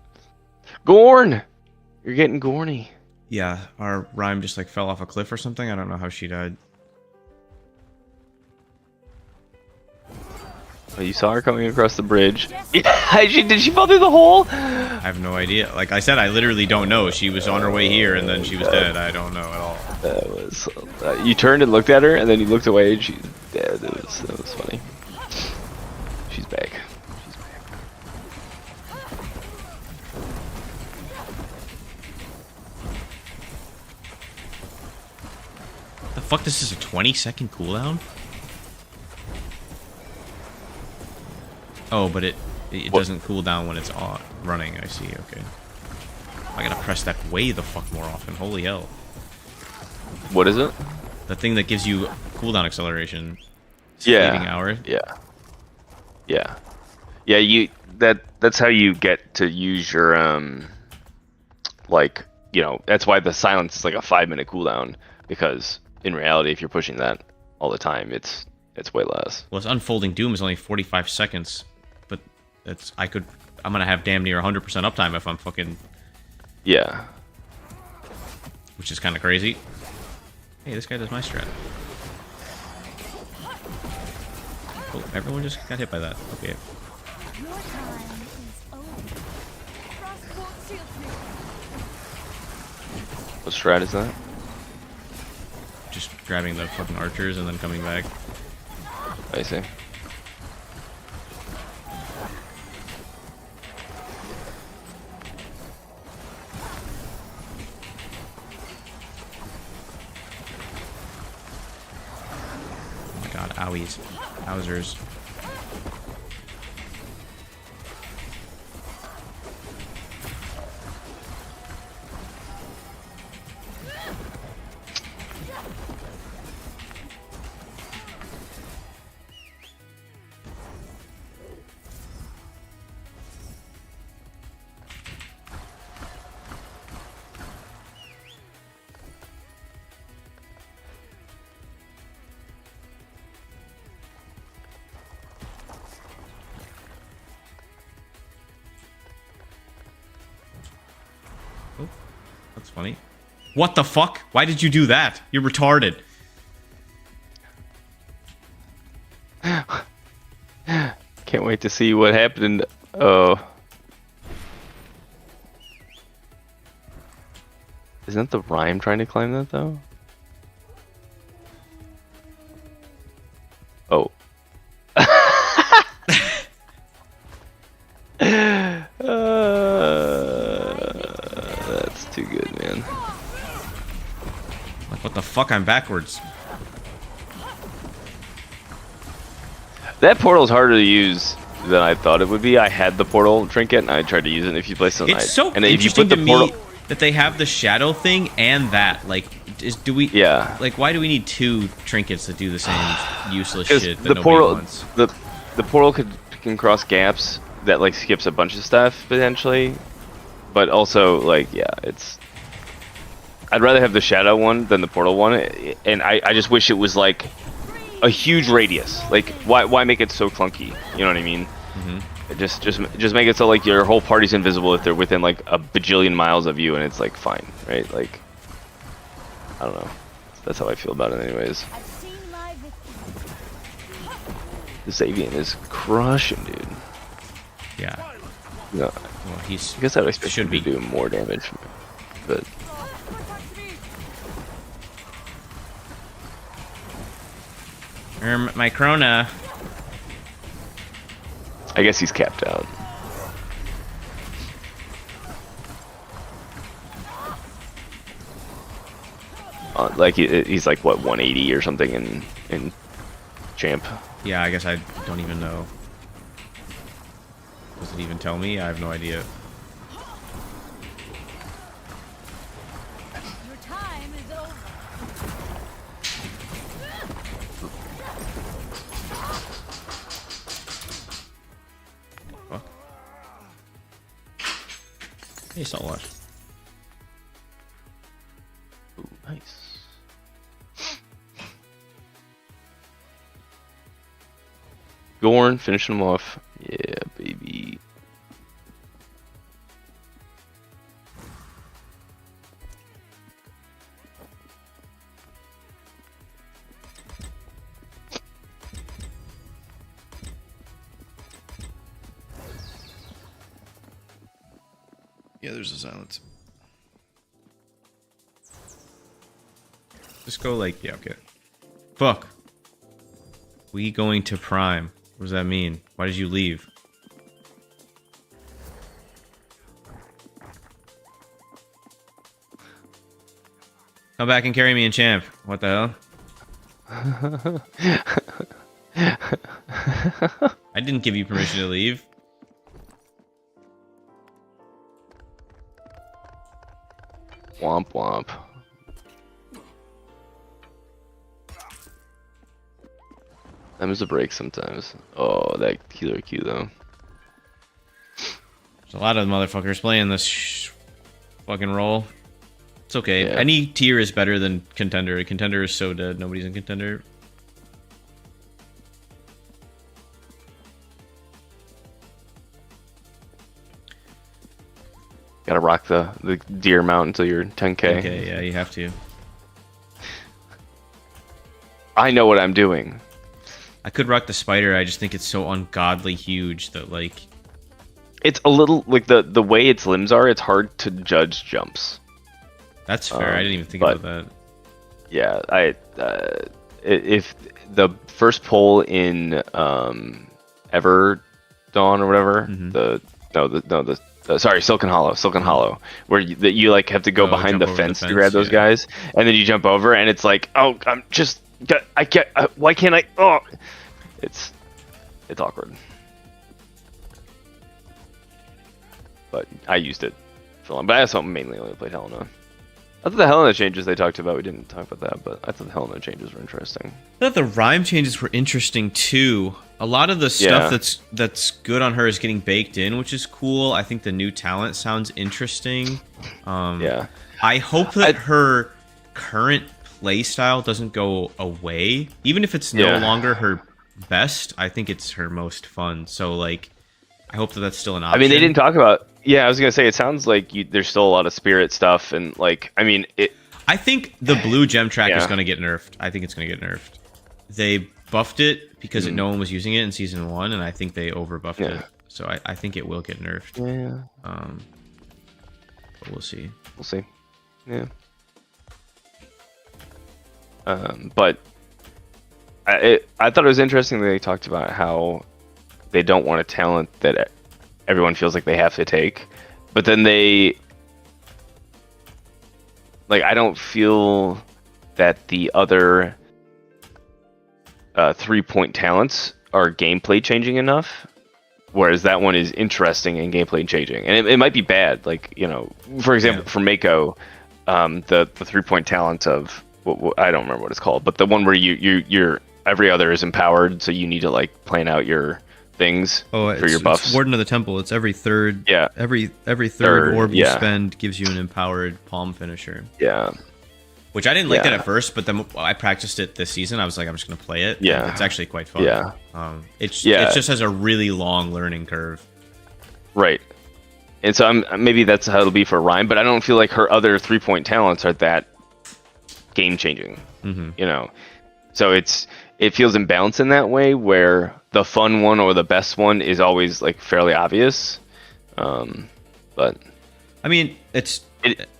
Gorn, you're getting gorny. Yeah, our rhyme just like fell off a cliff or something. I don't know how she died. Oh, you saw her coming across the bridge. Did she fall through the hole? I have no idea. Like I said, I literally don't know. She was on her way here and then she was dead. I don't know at all. That was. You turned and looked at her, and then you looked away, and she's dead. That was funny. She's back. The fuck, this is a 20-second cooldown? Oh, but it doesn't cool down when it's on running. I see. Okay. I gotta press that way the fuck more often. Holy hell. What is it? The thing that gives you cooldown acceleration. Yeah. Fleeting hour. Yeah. That's how you get to use your that's why the silence is like a 5-minute cooldown, because in reality, if you're pushing that all the time, it's way less. Well, this Unfolding Doom is only 45 seconds, but I'm gonna have damn near 100% uptime if I'm fucking. Yeah. Which is kind of crazy. Hey, this guy does my strat. Oh, everyone just got hit by that. Okay. Your time is over. Crossbow shields me. What strat is that? Just grabbing the fucking archers and then coming back. I see. Oh my god, owies. Wowzers. That's funny. What the fuck? Why did you do that? You're retarded. Can't wait to see what happened. Oh. Isn't the rhyme trying to climb that though? Oh. That's too good, man. Like, what the fuck? I'm backwards. That portal's harder to use than I thought it would be. I had the portal trinket and I tried to use it in a few places. It's so and then if you interesting put to the me portal, that they have the shadow thing and that. Like, do we? Yeah. Like, why do we need 2 trinkets that do the same useless 'cause shit that the nobody portal, wants? the portal can cross gaps that like skips a bunch of stuff potentially, but also like yeah, it's. I'd rather have the shadow one than the portal one, and I just wish it was like a huge radius. Like why make it so clunky? You know what I mean? Just make it so like your whole party's invisible if they're within like a bajillion miles of you, and it's like fine, right? Like I don't know. That's how I feel about it, anyways. I've seen my victory. This avian is crushing, dude. Yeah. No, Well, he's. I guess I would expect Should him to be. do more damage, but My Krona. I guess he's capped out. Like he's like what 180 or something in champ. Yeah, I guess I don't even know. Does it even tell me? I have no idea. Your time is over. Fuck. Hey, Saltwash. Ooh, nice. Gorn finishing him off. Yeah, baby. Yeah, there's a silence. Just go like, yeah, okay. Fuck. We going to Prime. What does that mean? Why did you leave? Come back and carry me in champ. What the hell? I didn't give you permission to leave. Womp womp. Them is a break sometimes. Oh, that healer Q though. There's a lot of motherfuckers playing this fucking role. It's okay. Yeah. Any tier is better than contender. Contender is so dead. Nobody's in contender. Gotta rock the deer mount until you're 10k. Okay, yeah, you have to. I know what I'm doing. I could rock the spider. I just think it's so ungodly huge that like. It's a little like the way its limbs are. It's hard to judge jumps. That's fair. I didn't even think but- about that. Yeah, if the first pull in Ever Dawn or whatever, sorry, Silken Hollow, where you like have to go behind jump the over the fence to fence, grab those yeah. guys, and then you jump over, and it's like, oh, I can't. Why can't I? Oh, it's awkward. But I used it for long. But I also mainly only played Helena. I thought the Helena changes they talked about, we didn't talk about that, but I thought the Helena changes were interesting. I thought the rhyme changes were interesting too. A lot of the stuff Yeah. that's good on her is getting baked in, which is cool. I think the new talent sounds interesting. Yeah. I hope that her current play style doesn't go away. Even if it's no Yeah. longer her best, I think it's her most fun. So like, I hope that that's still an option. I mean, they didn't talk about. Yeah, I was gonna say it sounds like there's still a lot of spirit stuff, and like, I mean, it. I think the blue gem track is Yeah. going to get nerfed. I think it's going to get nerfed. They buffed it because no one was using it in season 1, and I think they over buffed Yeah. it. So I think it will get nerfed. Yeah. But we'll see. We'll see. Yeah. But I thought it was interesting that they talked about how they don't want a talent that everyone feels like they have to take, but then I don't feel that the other 3-point talents are gameplay changing enough Whereas that one is interesting and gameplay changing, and it might be bad. Like, you know, for example, for Mako, the 3-point talent of I don't remember what it's called, but the one where you're every other is empowered, so you need to like plan out your things for your buffs. It's Warden of the Temple. It's every third. Yeah. Every third orb you yeah. spend gives you an empowered palm finisher. Yeah. Which I didn't like Yeah. that at first, but then I practiced it this season. I was like, I'm just gonna play it. Yeah. And it's actually quite fun. Yeah. It just has a really long learning curve. Right. And so maybe that's how it'll be for Ryan, but I don't feel like her other 3-point talents are that game changing. Mm-hmm. You know, so it feels imbalanced in that way, where the fun one or the best one is always like fairly obvious. But I mean, yeah.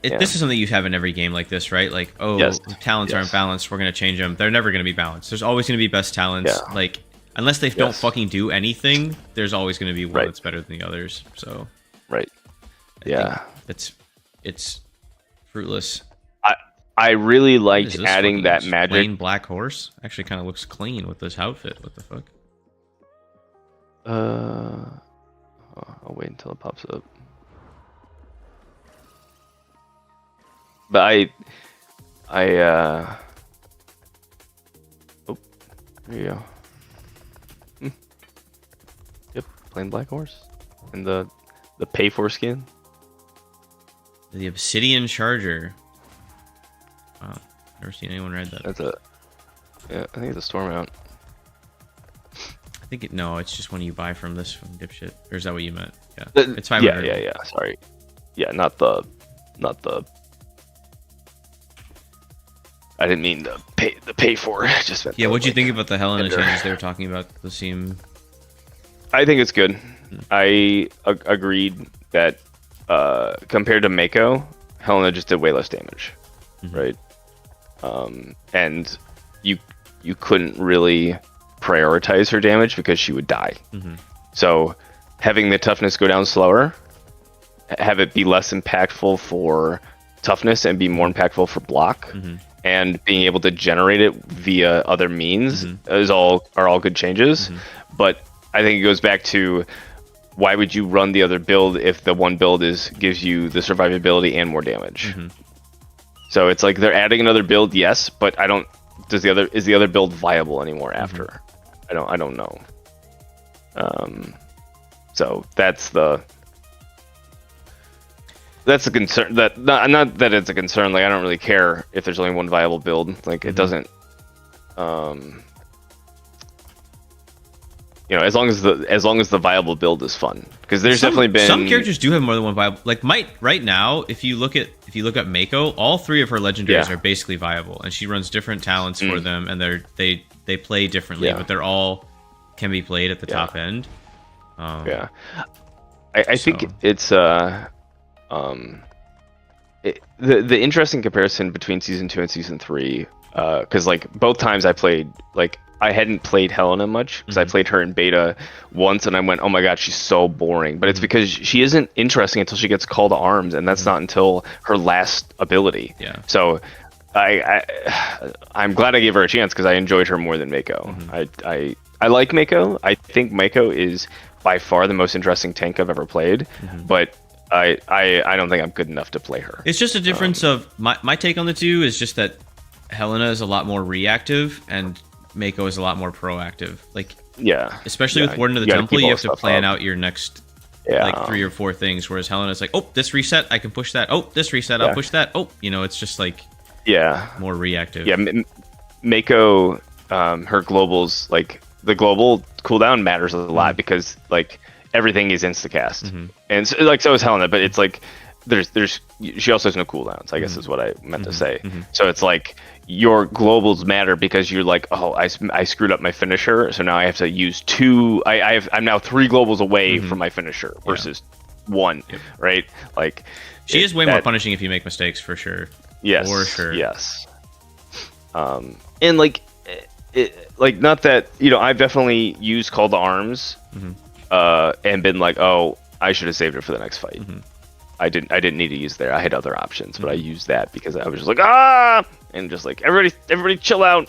this is something you have in every game like this, right? Like, Yes. talents aren't balanced. We're gonna change them. They're never gonna be balanced. There's always gonna be best talents. Yeah. Like, unless they don't Yes. fucking do anything, there's always gonna be one Right. that's better than the others. So, right. I Yeah. think it's fruitless. I really What is liked this adding fucking that just magic. plain black horse. Actually, kind of looks clean with this outfit. What the fuck? I'll wait until it pops up. But oh, there you go. Yep, plain black horse, and the pay for skin. The Obsidian Charger. Wow, never seen anyone ride that. Yeah, I think it's a store mount. I think no, it's just one you buy from this from dipshit. Or is that what you meant? Yeah, it's Yeah, 500. yeah. Sorry. Yeah, not the. I didn't mean the pay for. I just meant. Yeah, the, what'd you like, think about the Helena vendor. changes they were talking about? The seem. I think it's good. I agreed that compared to Mako, Helena just did way less damage, right? And you couldn't really prioritize her damage because she would die. So having the toughness go down slower, have it be less impactful for toughness and be more impactful for block, and being able to generate it via other means are all good changes. But I think it goes back to, why would you run the other build if the one build gives you the survivability and more damage? So it's like they're adding another build, yes, but is the other build viable anymore after? I don't know. So that's the concern. That not that it's a concern. Like, I don't really care if there's only one viable build. Like, it doesn't. You know, as long as the viable build is fun, because there's definitely been some characters do have more than one viable. Like Might right now, if you look at Mako, all 3 of her legendaries are basically viable, and she runs different talents for them, and they play differently, but they're all can be played at the top end. I think it's the interesting comparison between season 2 and season 3, because like both times I played, like, I hadn't played Helena much because I played her in beta once and I went, oh my god, she's so boring. But it's because she isn't interesting until she gets call to arms, and that's not until her last ability. Yeah. So I'm glad I gave her a chance because I enjoyed her more than Mako. I like Mako. I think Mako is by far the most interesting tank I've ever played, but I don't think I'm good enough to play her. It's just a difference of my take on the two is just that Helena is a lot more reactive and Mako is a lot more proactive. Like, especially with Warden of the Temple, you have to plan out your next like 3 or 4 things, whereas Helena's like, oh, this reset, I can push that. Oh, this reset, I'll push that. Oh, you know, it's just like more reactive. Yeah, Mako, her globals, like the global cooldown matters a lot because like everything is instacast, and so is Helena, but it's like there's she also has no cooldowns, I guess is what I meant to say. So it's like your globals matter because you're like, oh, I screwed up my finisher, so now I have to use 2. I'm now 3 globals away from my finisher versus 1, right? Like, she is way more punishing if you make mistakes, for sure. Yes, for sure. Yes. And like, like, not that, you know, I've definitely used Call to Arms, and been like, oh, I should have saved it for the next fight. I didn't need to use there. I had other options, but I used that because I was just like, and just like, everybody chill out.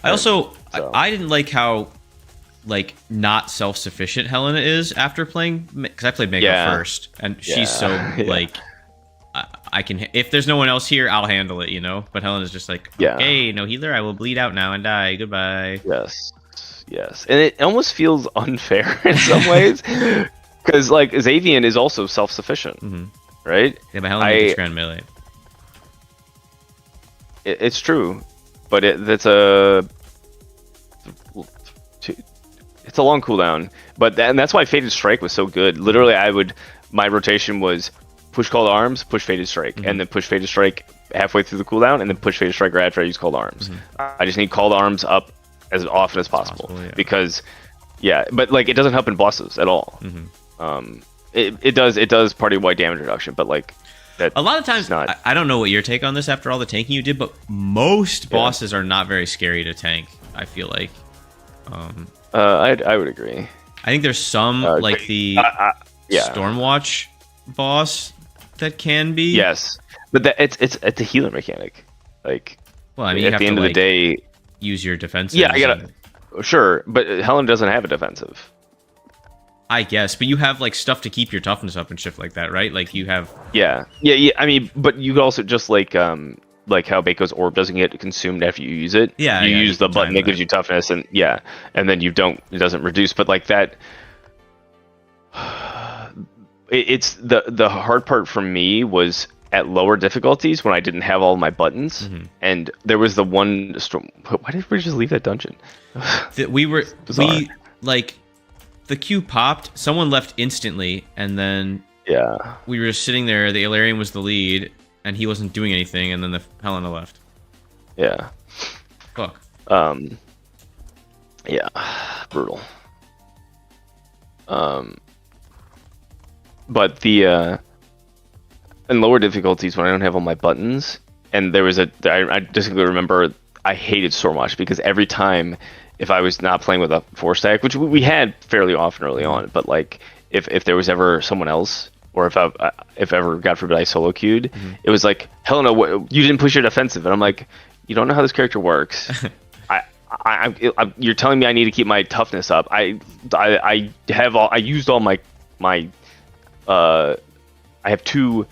I also I didn't like how like not self-sufficient Helena is after playing, because I played Mako first, and she's so like I can, if there's no one else here, I'll handle it, you know. But Helena's just like, okay, no healer, I will bleed out now and die. Goodbye. Yes, and it almost feels unfair in some ways, because like Xavian is also self-sufficient, right? Yeah, but Helena gets grand melee. It's true, but it's a long cooldown. But and that's why Fated Strike was so good. Literally, my rotation was push Called Arms, push Fated Strike, and then push Fated Strike halfway through the cooldown, and then push Fated Strike right after I use Called Arms. I just need Called Arms up as often as possible, because but like it doesn't help in bosses at all. It does party-wide damage reduction, but like a lot of times I don't know what your take on this after all the tanking you did, but most bosses are not very scary to tank, I feel like. I would agree. I think there's some like the Stormwatch boss that can be. Yes, but it's a healer mechanic. Like, well, I mean, at the end of the day, use your defensive. Yeah, I gotta. Sure, but Helen doesn't have a defensive. I guess, but you have like stuff to keep your toughness up and shit like that, right? Like you have. Yeah. I mean, but you could also just like how Bako's orb doesn't get consumed after you use it. Yeah. You use the button that gives you toughness, and and then it doesn't reduce. But like that, it's the hard part for me was at lower difficulties when I didn't have all my buttons, and there was the one storm. Why did we just leave that dungeon? The queue popped, someone left instantly, and then we were just sitting there, the Ilarian was the lead, and he wasn't doing anything, and then the Helena left. Yeah. Fuck. Yeah. Brutal. But the in lower difficulties when I don't have all my buttons, and there was I distinctly remember I hated Stormwatch because every time if I was not playing with a 4-stack, which we had fairly often early on, but like if there was ever someone else, or if ever, God forbid, I solo queued, it was like, Helena, you didn't push your defensive, and I'm like, you don't know how this character works. You're telling me I need to keep my toughness up. I used all my I have two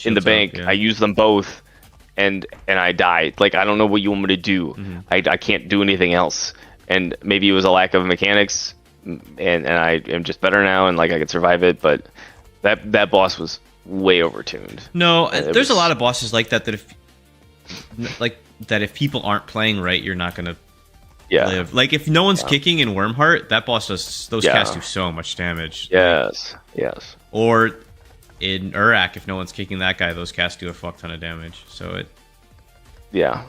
in the bank. I used them both. And I died. Like, I don't know what you want me to do. I can't do anything else. And maybe it was a lack of mechanics, and I am just better now, and like I could survive it. But that boss was way overtuned. No, there's a lot of bosses like that if people aren't playing right, you're not gonna live. Like if no one's kicking in Wormheart, that boss does casts do so much damage. Yes. Or in Urak, if no one's kicking that guy, those casts do a fuck ton of damage. So it. Yeah.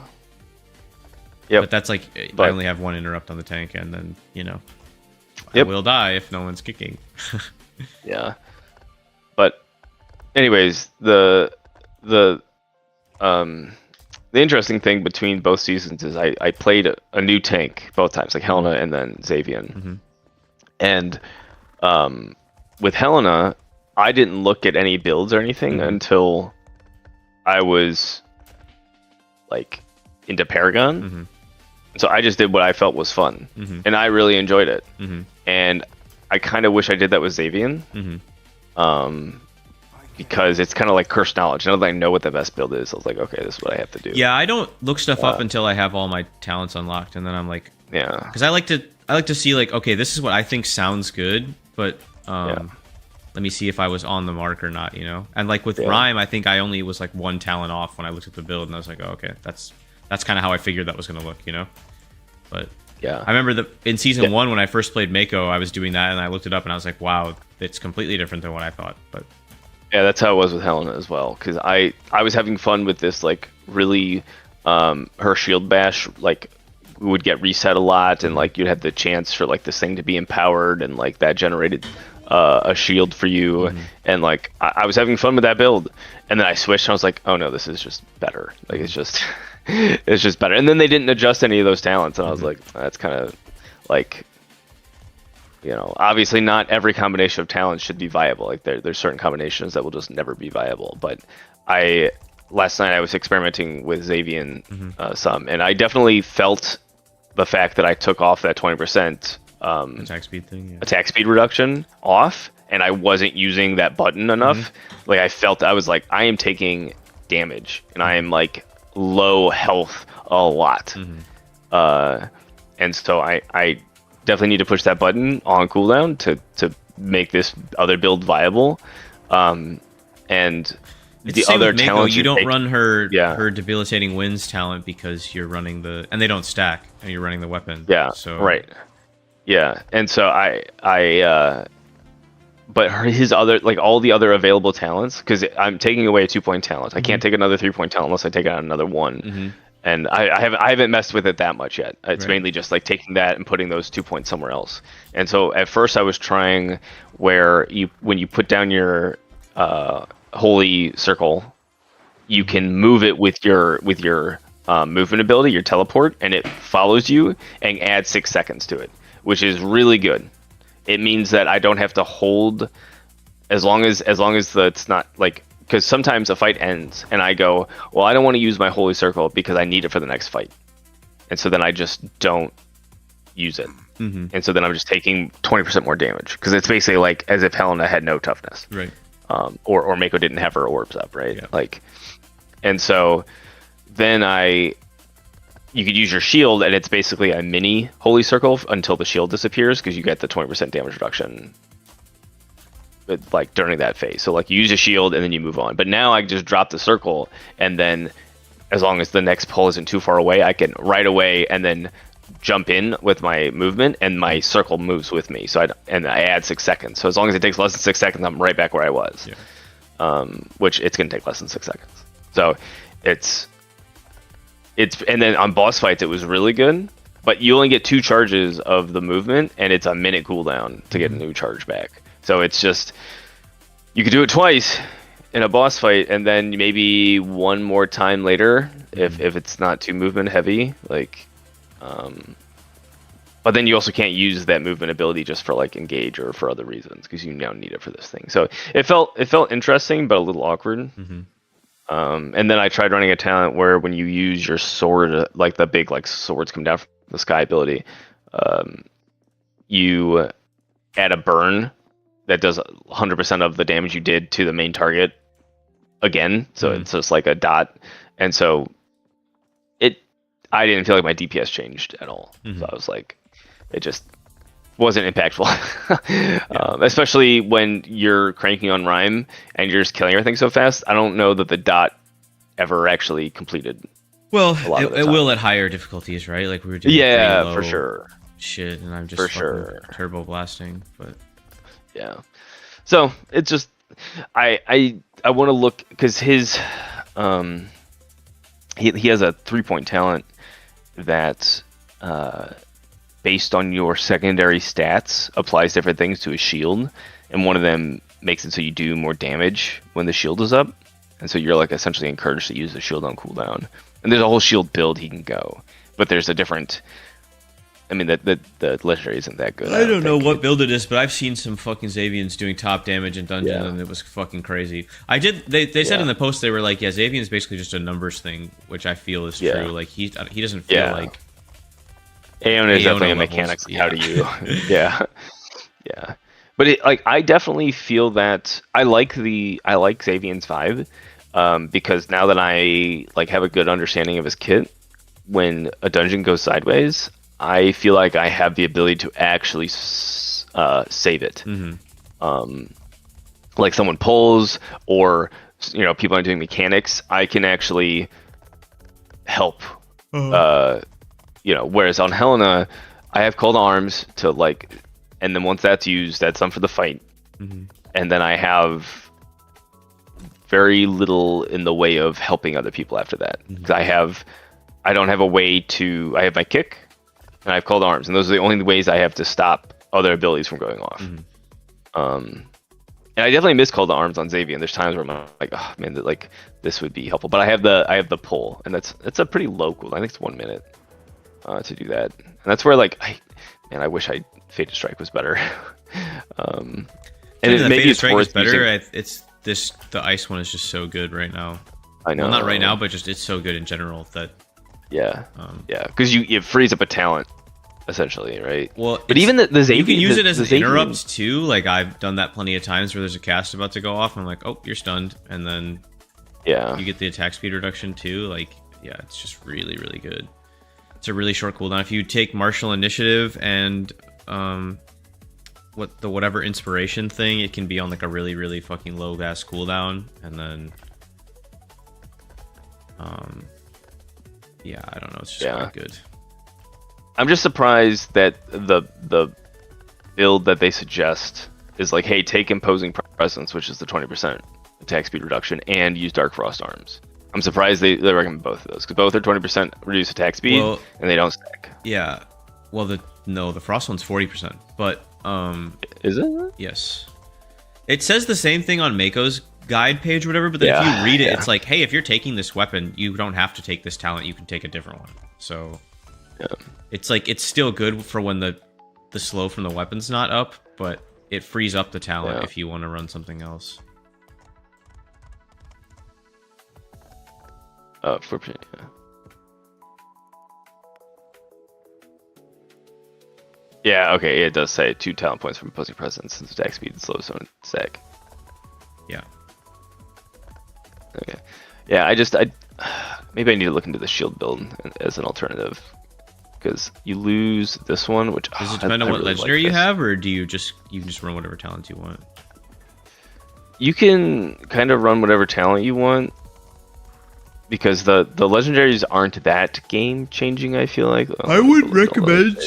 But that's like I only have one interrupt on the tank, and then I will die if no one's kicking. Yeah. But, anyways, the interesting thing between both seasons is I played a new tank both times, like Helena and then Xavian, and with Helena, I didn't look at any builds or anything until I was like into Paragon. So I just did what I felt was fun, and I really enjoyed it. And I kind of wish I did that with Xavian, because it's kind of like cursed knowledge. Now that I know what the best build is, I was like, okay, this is what I have to do. Yeah, I don't look stuff up until I have all my talents unlocked, and then I'm like, because I like to see like, okay, this is what I think sounds good, but let me see if I was on the mark or not, And like with Rhyme, I think I only was like one talent off when I looked at the build, and I was like, oh, okay, that's kind of how I figured that was going to look, But I remember in season 1 when I first played Mako, I was doing that, and I looked it up, and I was like, wow, it's completely different than what I thought. But yeah, that's how it was with Helena as well, because I was having fun with this, like, really, her shield bash, like, would get reset a lot, and like you'd have the chance for like this thing to be empowered, and like that generated a shield for you, and like I was having fun with that build, and then I switched and I was like, oh no, this is just better. Like it's just better. And then they didn't adjust any of those talents, and I was like, that's kind of like, obviously not every combination of talents should be viable. Like there's certain combinations that will just never be viable. But last night I was experimenting with Xavian some, and I definitely felt the fact that I took off that 20% Attack speed thing. Yeah. attack speed reduction off, and I wasn't using that button enough. Like I felt I was like, I am taking damage, and I am like low health a lot. And so I definitely need to push that button on cooldown to make this other build viable. And It's the same other with Mako. talents You don't take- run her Yeah. her debilitating winds talent because you're running and they don't stack, and you're running the weapon. Yeah. So Right. Yeah. And so but his other, like all the other available talents, because I'm taking away a 2-point talent. I can't take another 3-point talent unless I take out another one. And I haven't messed with it that much yet. It's Right. mainly just like taking that and putting those 2 points somewhere else. And so at first I was trying where when you put down your holy circle, you can move it with your movement ability, your teleport, and it follows you and adds 6 seconds to it, which is really good. It means that I don't have to hold as long as it's not like, because sometimes a fight ends and I go, well, I don't want to use my holy circle because I need it for the next fight, and so then I just don't use it, and so then I'm just taking 20% more damage, because it's basically like as if Helena had no toughness, right. or Mako didn't have her orbs up, right? Yeah. Like, and so then you could use your shield, and it's basically a mini holy circle until the shield disappears, because you get the 20% damage reduction like during that phase. So like you use a shield and then you move on. But now I just drop the circle, and then as long as the next pull isn't too far away, I can right away and then jump in with my movement, and my circle moves with me. So I add 6 seconds. So as long as it takes less than 6 seconds, I'm right back where I was. Yeah. Which it's gonna take less than 6 seconds. So it's and then on boss fights it was really good, but you only get 2 charges of the movement, and it's a minute cooldown to get a new charge back. So it's just, you could do it twice in a boss fight, and then maybe one more time later if it's not too movement heavy, like but then you also can't use that movement ability just for like engage or for other reasons, because you now need it for this thing. So it felt interesting but a little awkward. And then I tried running a talent where when you use your sword, like the big like swords come down from the sky ability, you add a burn that does 100% of the damage you did to the main target again. So it's just like a dot. And so I didn't feel like my DPS changed at all. So I was like, it just wasn't impactful. Especially when you're cranking on Rhyme and you're just killing everything so fast. I don't know that the dot ever actually completed. Well, of the it time. will at higher difficulties, right? Like we were doing Yeah, pretty for low sure. shit, and I'm just For fucking sure. turbo blasting. But Yeah. So it's just I want to look, because his he has a 3-point talent that based on your secondary stats applies different things to his shield, and one of them makes it so you do more damage when the shield is up, and so you're like essentially encouraged to use the shield on cooldown. And there's a whole shield build he can go, but there's a different, I mean, the legendary isn't that good. I don't know think. what build it is, but I've seen some fucking Xavians doing top damage in dungeons, Yeah. and it was fucking crazy. They said in the post, they were like, yeah, Xavian is basically just a numbers thing, which I feel is Yeah. true. Like he doesn't feel Yeah. like Aeona is definitely a levels, mechanics of yeah. how do you yeah. But I definitely feel that I like Xavian's vibe, because now that I like have a good understanding of his kit, when a dungeon goes sideways, I feel like I have the ability to actually save it. Like someone pulls, or people are doing mechanics, I can actually help. Whereas on Helena, I have Call to Arms to like, and then once that's used, that's done for the fight. And then I have very little in the way of helping other people after that. Because I don't have a way to, I have my kick, and I have Call to Arms, and those are the only ways I have to stop other abilities from going off. And I definitely miss Call to Arms on Xavian. There's times where I'm like, oh man, like this would be helpful. But I have the pull, and that's a pretty low cool. I think it's 1 minute to do that. And that's where like I wish Fated Strike was better. And maybe it's Strike worth is better. using. The ice one is just so good right now. I know. Well, not right now, but just it's so good in general that Yeah. Um, Yeah, because it frees up a talent, essentially, right? Well, but even the you Xavier, can use it as an Xavier- interrupt too. Like I've done that plenty of times where there's a cast about to go off, and I'm like, oh, you're stunned, and then Yeah. you get the attack speed reduction too. Like, yeah, it's just really, really good. It's a really short cooldown. If you take martial initiative and whatever inspiration thing, it can be on like a really, really fucking low gas cooldown, and then yeah, I don't know, it's just quite good. I'm just surprised that the build that they suggest is like, hey, take imposing presence, which is the 20% attack speed reduction, and use Dark Frost arms. I'm surprised they recommend both of those, because both are 20% reduced attack speed, and they don't stack. Yeah, well, the Frost one's 40%, but is it? Yes, it says the same thing on Mako's guide page or whatever, but then if you read it, it's like, hey, if you're taking this weapon, you don't have to take this talent, you can take a different one. So it's like, it's still good for when the slow from the weapon's not up, but it frees up the talent if you want to run something else. Yeah, okay, it does say 2 talent points from opposing presence since attack speed and slow zone stack. Yeah. Okay. Yeah, maybe I need to look into the shield build as an alternative, because you lose this one, which does it depend on what legendary you have, or do you can just run whatever talent you want? You can kind of run whatever talent you want, because the legendaries aren't that game changing. I feel like I would recommend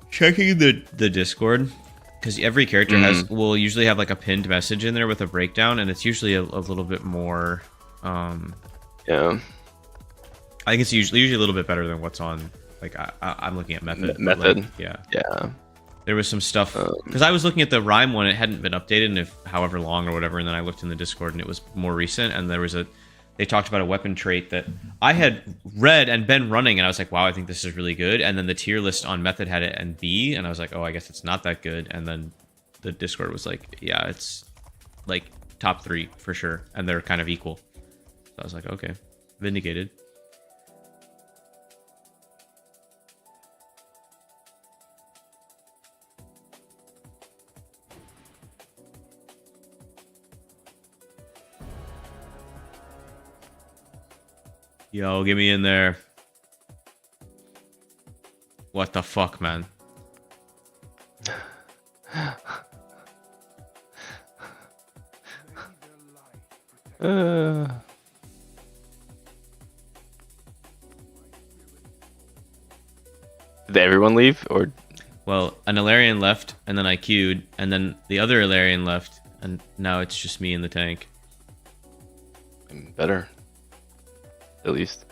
checking the Discord, because every character will usually have like a pinned message in there with a breakdown, and it's usually a little bit more yeah, I think it's usually a little bit better than what's on, like I'm looking at method. Method. Like, yeah. There was some stuff, because I was looking at the Rhyme one, it hadn't been updated in however long or whatever, and then I looked in the Discord and it was more recent, and they talked about a weapon trait that I had read and been running, and I was like, wow, I think this is really good. And then the tier list on Method had it in B, and I was like, oh, I guess it's not that good. And then the Discord was like, yeah, it's like top 3 for sure, and they're kind of equal. So I was like, okay, vindicated. Yo, get me in there. What the fuck, man? Did everyone leave, or? Well, an Ilarian left, and then I queued, and then the other Ilarian left, and now it's just me in the tank. Better. At least.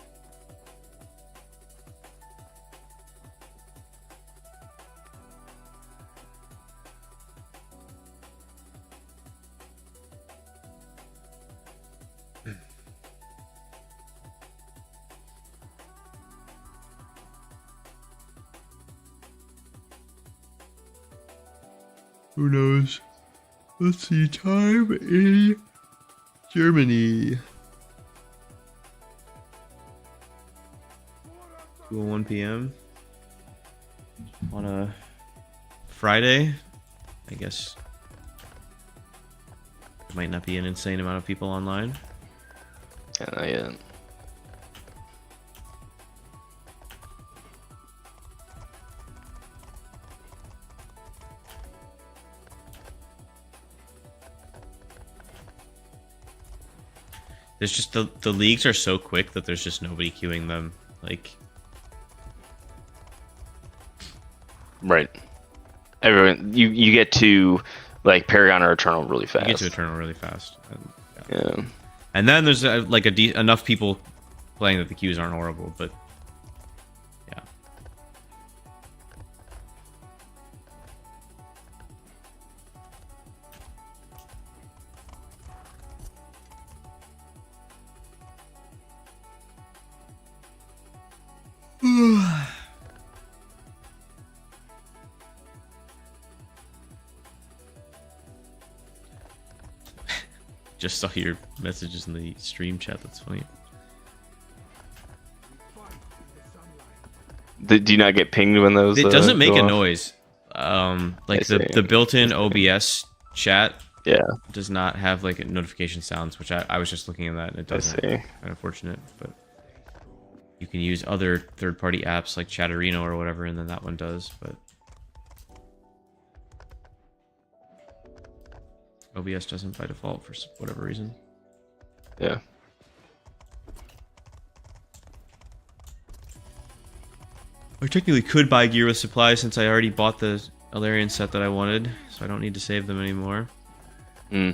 Who knows? Let's see, time in Germany. 2:01 p.m. on a Friday. I guess might not be an insane amount of people online. Yeah, not yet. There's just the leagues are so quick that there's just nobody queuing them. Like, right. Everyone, you get to like Paragon or Eternal really fast. You get to Eternal really fast. And, yeah. And then there's like enough people playing that the queues aren't horrible, but yeah. Just saw your messages in the stream chat. That's funny. Do you not get pinged when those? It doesn't make go a off? noise. Like I see. the built-in OBS chat Yeah, does not have like notification sounds, which I was just looking at that and it I doesn't. see. Kind of unfortunate, but you can use other third-party apps like Chatterino or whatever, and then that one does. But OBS doesn't by default for whatever reason. Yeah. I technically could buy gear with supplies since I already bought the Alarian set that I wanted, so I don't need to save them anymore. Hmm.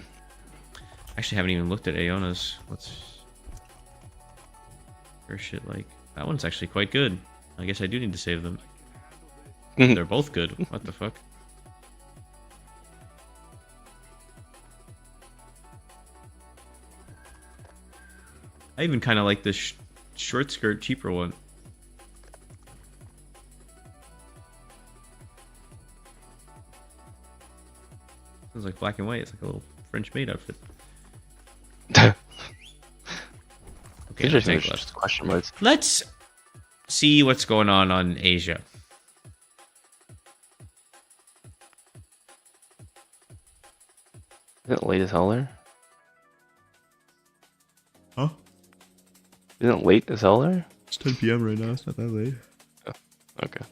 Actually, haven't even looked at Aeona's. What's her shit like? That one's actually quite good. I guess I do need to save them. They're both good. What the fuck? I even kind of like this short skirt, cheaper one. It's like black and white. It's like a little French maid outfit. Okay, Interesting. let's take Just question marks. Let's see what's going on Asia. Isn't it late as hell there? Huh? Isn't it late as hell there? It's 10 p.m. right now. It's not that late. Okay.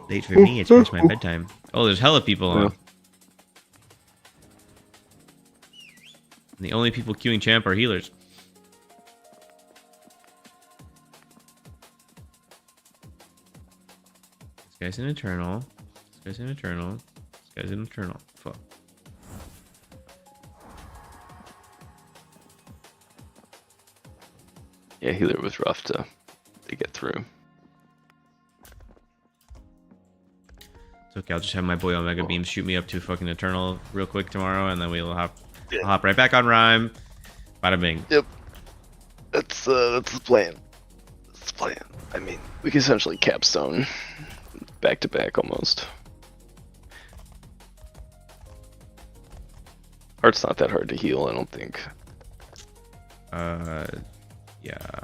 Late for me. It's past my bedtime. Oh, there's hella people on. Yeah. And the only people queuing champ are healers. This guy's an Eternal. This guy's an Eternal. This guy's an Eternal. Fuck. Yeah, healer was rough to get through. It's okay, I'll just have my boy Omega Beam shoot me up to fucking Eternal real quick tomorrow, and then I'll hop right back on Rhyme. Bada bing. Yep. That's the plan. That's the plan. I mean, we can essentially capstone back to back almost. Heart's not that hard to heal, I don't think. Yeah.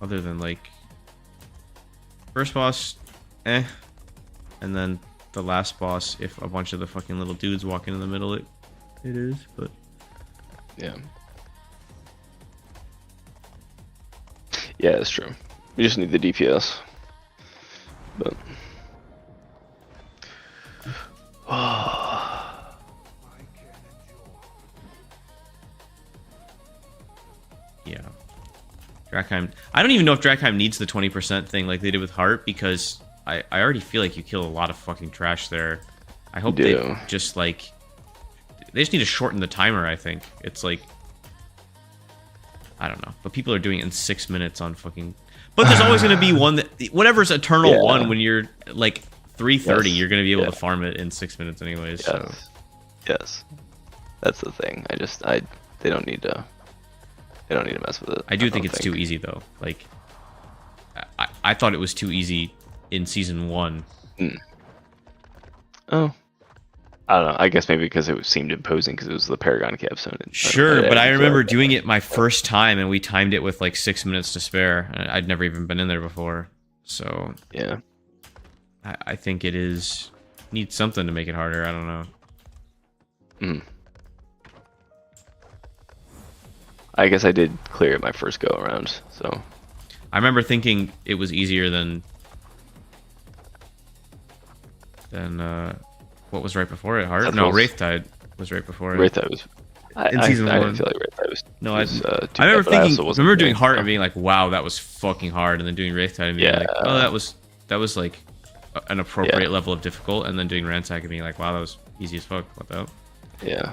Other than like first boss, and then the last boss, if a bunch of the fucking little dudes walk in the middle, it is. But Yeah. Yeah, it's true. We just need the DPS. But yeah, Drakheim. I don't even know if Drakheim needs the 20% thing like they did with Heart, because I already feel like you kill a lot of fucking trash there. I hope they just like they just need to shorten the timer. I think it's like I don't know, but people are doing it in 6 minutes on fucking. But there's always going to be one that whatever's Eternal one when you're like 330, you're going to be able to farm it in 6 minutes anyways. yes, So. yes, that's the thing. They don't need to mess with it. I do think it's too easy though. Like I thought it was too easy in season 1. Oh, I don't know. I guess maybe because it seemed imposing because it was the Paragon capstone. Sure, but I remember doing it my first time, and we timed it with like 6 minutes to spare. I'd never even been in there before, so yeah. I think it needs something to make it harder. I don't know. I guess I did clear it my first go around, so I remember thinking it was easier than what was right before it? Heart? No, Wraithtide was right before it. Wraithtide was in season 1. I didn't feel like Wraithtide was. No, was, too I remember bad, thinking. but I remember doing Heart and being like, "Wow, that was fucking hard," and then doing Wraithtide and being like, "Oh, that was like an appropriate level of difficult," and then doing Ransack and being like, "Wow, that was easy as fuck." What the hell? Yeah.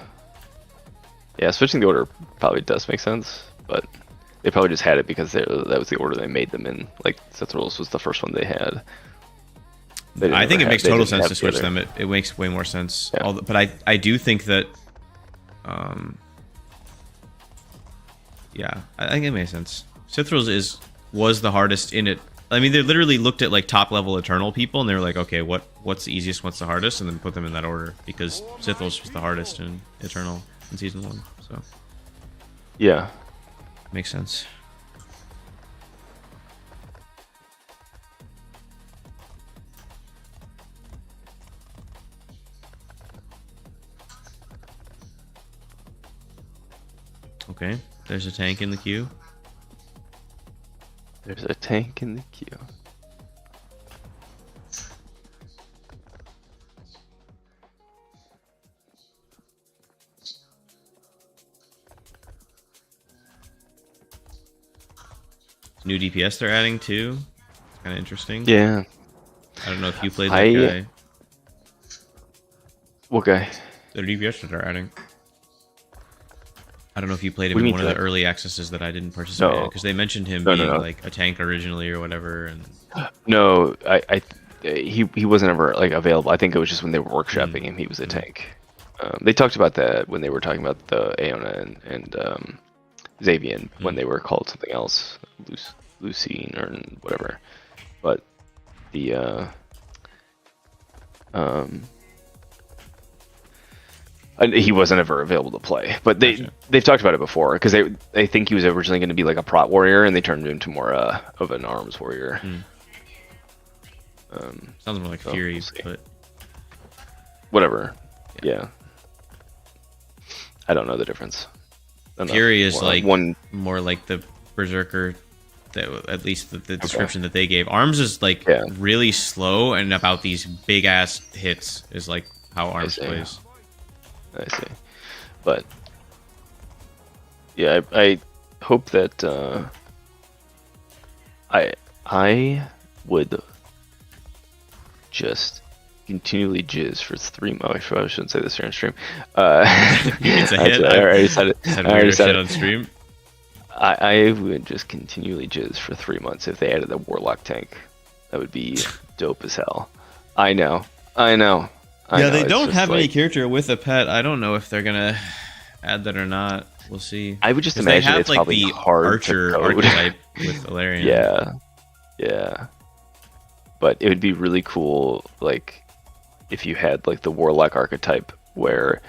Yeah, switching the order probably does make sense, but they probably just had it because that was the order they made them in. Like, Seth Rules was the first one they had. I think it makes total sense to switch them. It makes way more sense. Yeah. But I do think that, yeah, I think it makes sense. Sithril's was the hardest in it. I mean, they literally looked at like top level Eternal people, and they were like, okay, what's the easiest, what's the hardest, and then put them in that order because Sithril's was the hardest in Eternal in season 1. So yeah, makes sense. Okay, there's a tank in the queue. There's a tank in the queue. New DPS they're adding too. It's kind of interesting. Yeah. I don't know if you played that guy. What guy? The DPS that they're adding. I don't know if you played him What do in you one mean of the that? early accesses that I didn't participate in, No. because they mentioned him No, no, being no. like a tank originally or whatever. And No, he wasn't ever like available. I think it was just when they were workshopping him, he was a tank. They talked about that when they were talking about the Aeona and Xavian when they were called something else, Lucine or whatever. But the he wasn't ever available to play. But they've talked about it before because they think he was originally going to be like a prot warrior and they turned him into more of an arms warrior. sounds more like So, Fury, we'll see. but Whatever. Yeah. I don't know the difference. Fury is like one. more like the Berserker. That at least the description that they gave. Arms is like really slow, and about these big ass hits is like how Arms plays. I see. But yeah, I hope that I would just continually jizz for 3 months. I shouldn't say this here on stream. It's a hit. I already said it. Said I already weirder said shit it. on stream. I would just continually jizz for 3 months if they added a Warlock tank. That would be dope as hell. I know. I know. Yeah, they It's don't just have any like- character with a pet. I don't know if they're gonna add that or not. We'll see. I would just 'Cause imagine they have it's like probably the hard archer to code. archetype with Valerian. Yeah. But it would be really cool, like, if you had like the Warlock archetype where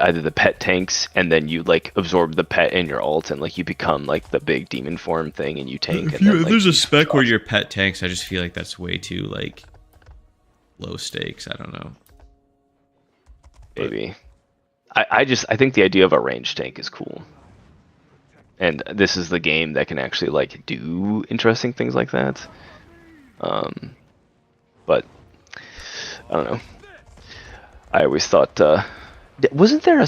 either the pet tanks and then you like absorb the pet in your ult and like you become like the big demon form thing and you tank. If, and then, if like, there's a you spec where cross- your pet tanks, I just feel like that's way too like low stakes. I don't know. maybe. I think the idea of a range tank is cool. And this is the game that can actually like do interesting things like that. But I don't know. I always thought wasn't there a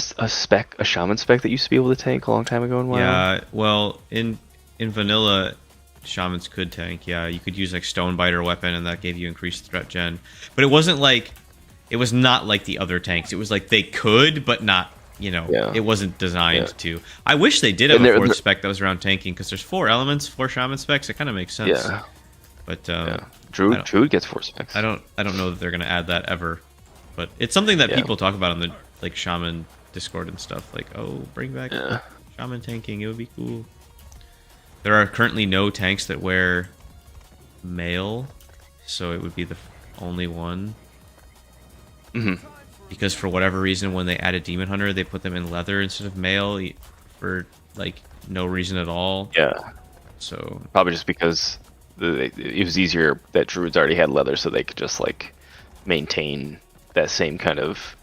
shaman spec that used to be able to tank a long time ago in WoW? Yeah, well, in vanilla, shamans could tank. Yeah, you could use like Stonebiter weapon, and that gave you increased threat gen. But it wasn't like, it was not like the other tanks. It was like they could, but not. You know, it wasn't designed to. I wish they did have a fourth spec that was around tanking, because there's 4 elements, 4 shaman specs. It kind of makes sense. Yeah. But Druid gets 4 specs. I don't know that they're gonna add that ever. But it's something that people talk about on the like shaman Discord and stuff. Like, oh, bring back shaman tanking. It would be cool. There are currently no tanks that wear mail, so it would be the only one. Because for whatever reason, when they added Demon Hunter, they put them in leather instead of mail for like no reason at all. Yeah. So probably just because it was easier that druids already had leather, so they could just like maintain that same kind of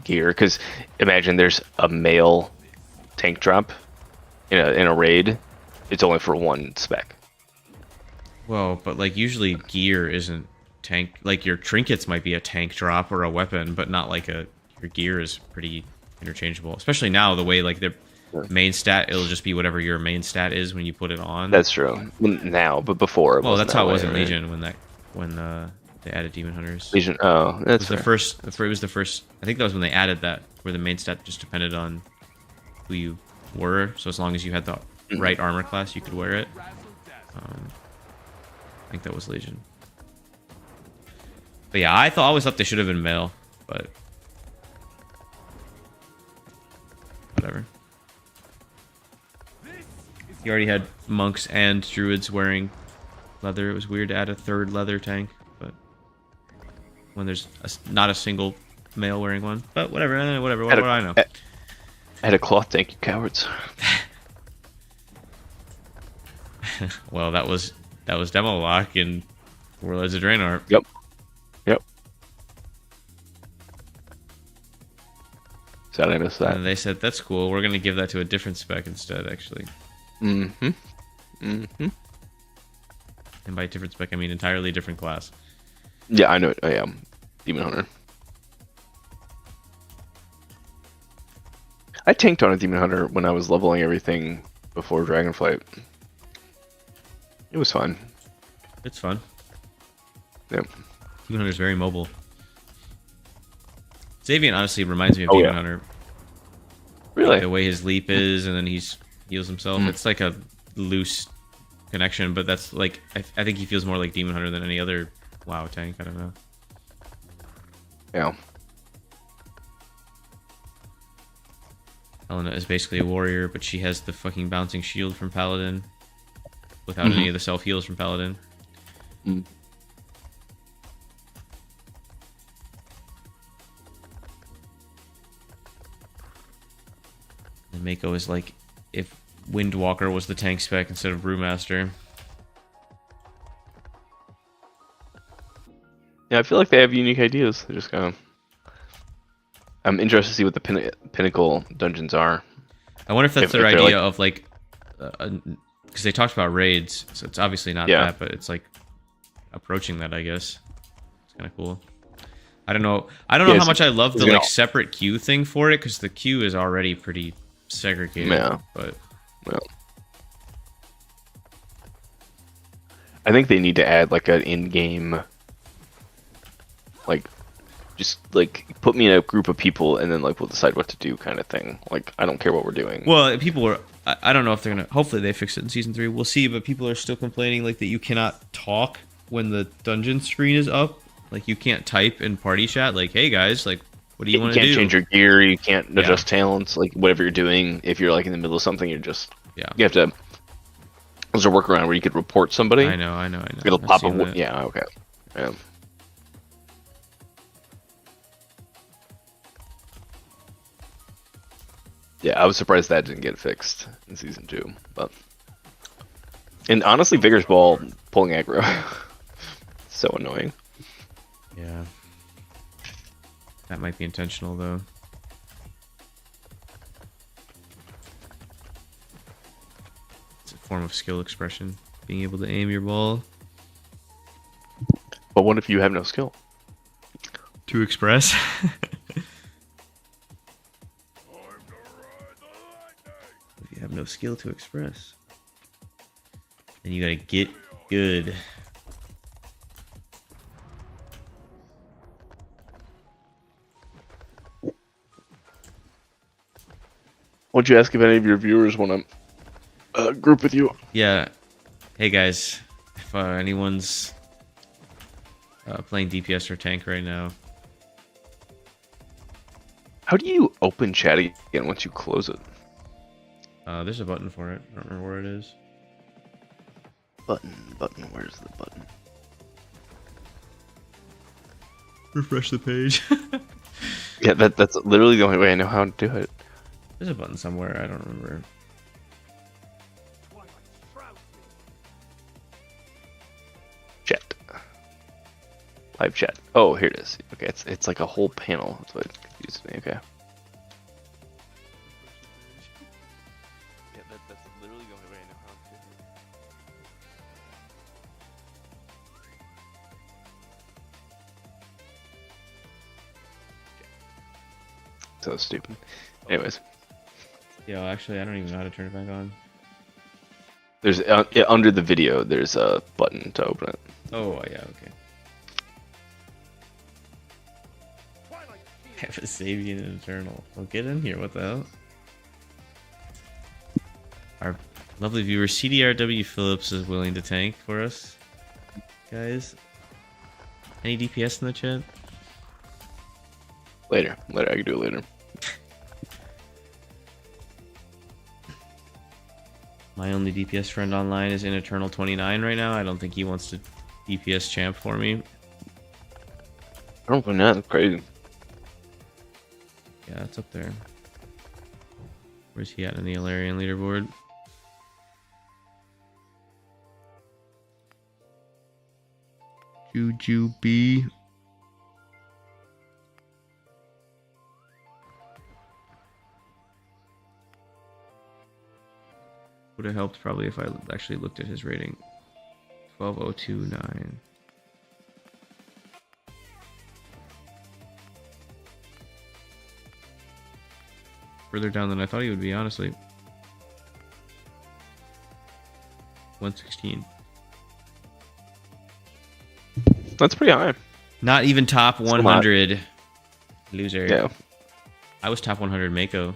gear. Because imagine there's a mail tank drop in a raid. It's only for 1 spec. Well, but like usually gear isn't tank. Like your trinkets might be a tank drop or a weapon, but not like your gear is pretty interchangeable. Especially now, the way like their main stat, it'll just be whatever your main stat is when you put it on. That's true. Now, but before. Well, that's how it was in way, right? Legion when they added Demon Hunters. Legion. Oh, that's the first. It was the first. I think that was when they added that, where the main stat just depended on who you were. So as long as you had the right armor class, you could wear it. I think that was Legion. But yeah, I always thought they should have been male, but whatever. You already had monks and druids wearing leather. It was weird to add a 3rd leather tank, but when there's not a single male wearing one. But whatever, whatever. What do I know? I had a cloth tank, you cowards. Well, that was Demo Lock in Warlords of Draenor. Yep. Sad I missed that. And they said, that's cool. We're going to give that to a different spec instead, actually. Mm-hmm. Mm-hmm. And by different spec, I mean entirely different class. Yeah, I know. I am Demon Hunter. I tanked on a Demon Hunter when I was leveling everything before Dragonflight. It was fun. It's fun. Yep. Demon Hunter's very mobile. Xavian honestly reminds me of Oh, Demon yeah. Hunter. Really? Like the way his leap is, and then he's heals himself. It's like a loose connection, but that's like I think he feels more like Demon Hunter than any other WoW tank. I don't know. Yeah. Aeona is basically a warrior, but she has the fucking bouncing shield from Paladin without any of the self heals from Paladin. Mm. And Mako is like if Windwalker was the tank spec instead of Brewmaster. Yeah, I feel like they have unique ideas. They just kind of. I'm interested to see what the pinnacle dungeons are. I wonder if that's If their they're idea like- of like, because they talked about raids, so it's obviously not Yeah. that, but it's like approaching that. I guess it's kind of cool. I don't know. I don't know Yeah, how much I love the you like know- separate queue thing for it, because the queue is already pretty segregated. Yeah. But Well, I think they need to add like an in-game, like, just like put me in a group of people and then like we'll decide what to do kind of thing. Like I don't care what we're doing. well, people are. I don't know if they're gonna. Hopefully, they fix it in season 3. We'll see. But people are still complaining like that you cannot talk when the dungeon screen is up. Like you can't type in party chat. Like, hey guys, like, what do you want to can't do? change your gear. You can't Yeah. adjust talents. Like whatever you're doing, if you're like in the middle of something, you're just Yeah. you have to. There's a workaround where you could report somebody. I know. It'll I've pop seen up. that. Yeah. Okay. Yeah. Yeah, I was surprised that didn't get fixed in season 2, but and honestly, Vigor's Ball pulling aggro, so annoying. Yeah. That might be intentional, though. It's a form of skill expression. Being able to aim your ball. But what if you have no skill? To express. If you have no skill to express. Then you gotta get good. Why don't you ask if any of your viewers want to group with you? Yeah. Hey guys. If anyone's playing DPS or tank right now. How do you open chat again once you close it? There's a button for it. I don't remember where it is. Button, where's the button? Refresh the page. Yeah, that's literally the only way I know how to do it. There's a button somewhere. I don't remember. Chat. Live chat. Oh, here it is. Okay, it's like a whole panel. That's what confused me. Okay. Yeah, that's literally the only way I know how to do it. So stupid. Anyways, Yeah, actually, I don't even know how to turn it back on. there's under the video. There's a button to open it. Oh, yeah, okay. Have a Sabian and Eternal. Well, get in here. What the hell? Our lovely viewer CDRW Phillips is willing to tank for us, guys. Any DPS in the chat? Later. I can do it later. My only DPS friend online is in Eternal 29 right now. I don't think he wants to DPS champ for me. I don't know. That's crazy. Yeah, it's up there. Where's he at in the Alarian leaderboard? Juju B. Would have helped probably if I actually looked at his rating. 12029. Further down than I thought he would be, honestly. 116. That's pretty high. Not even top 100. Loser. Yeah. I was top 100 Mako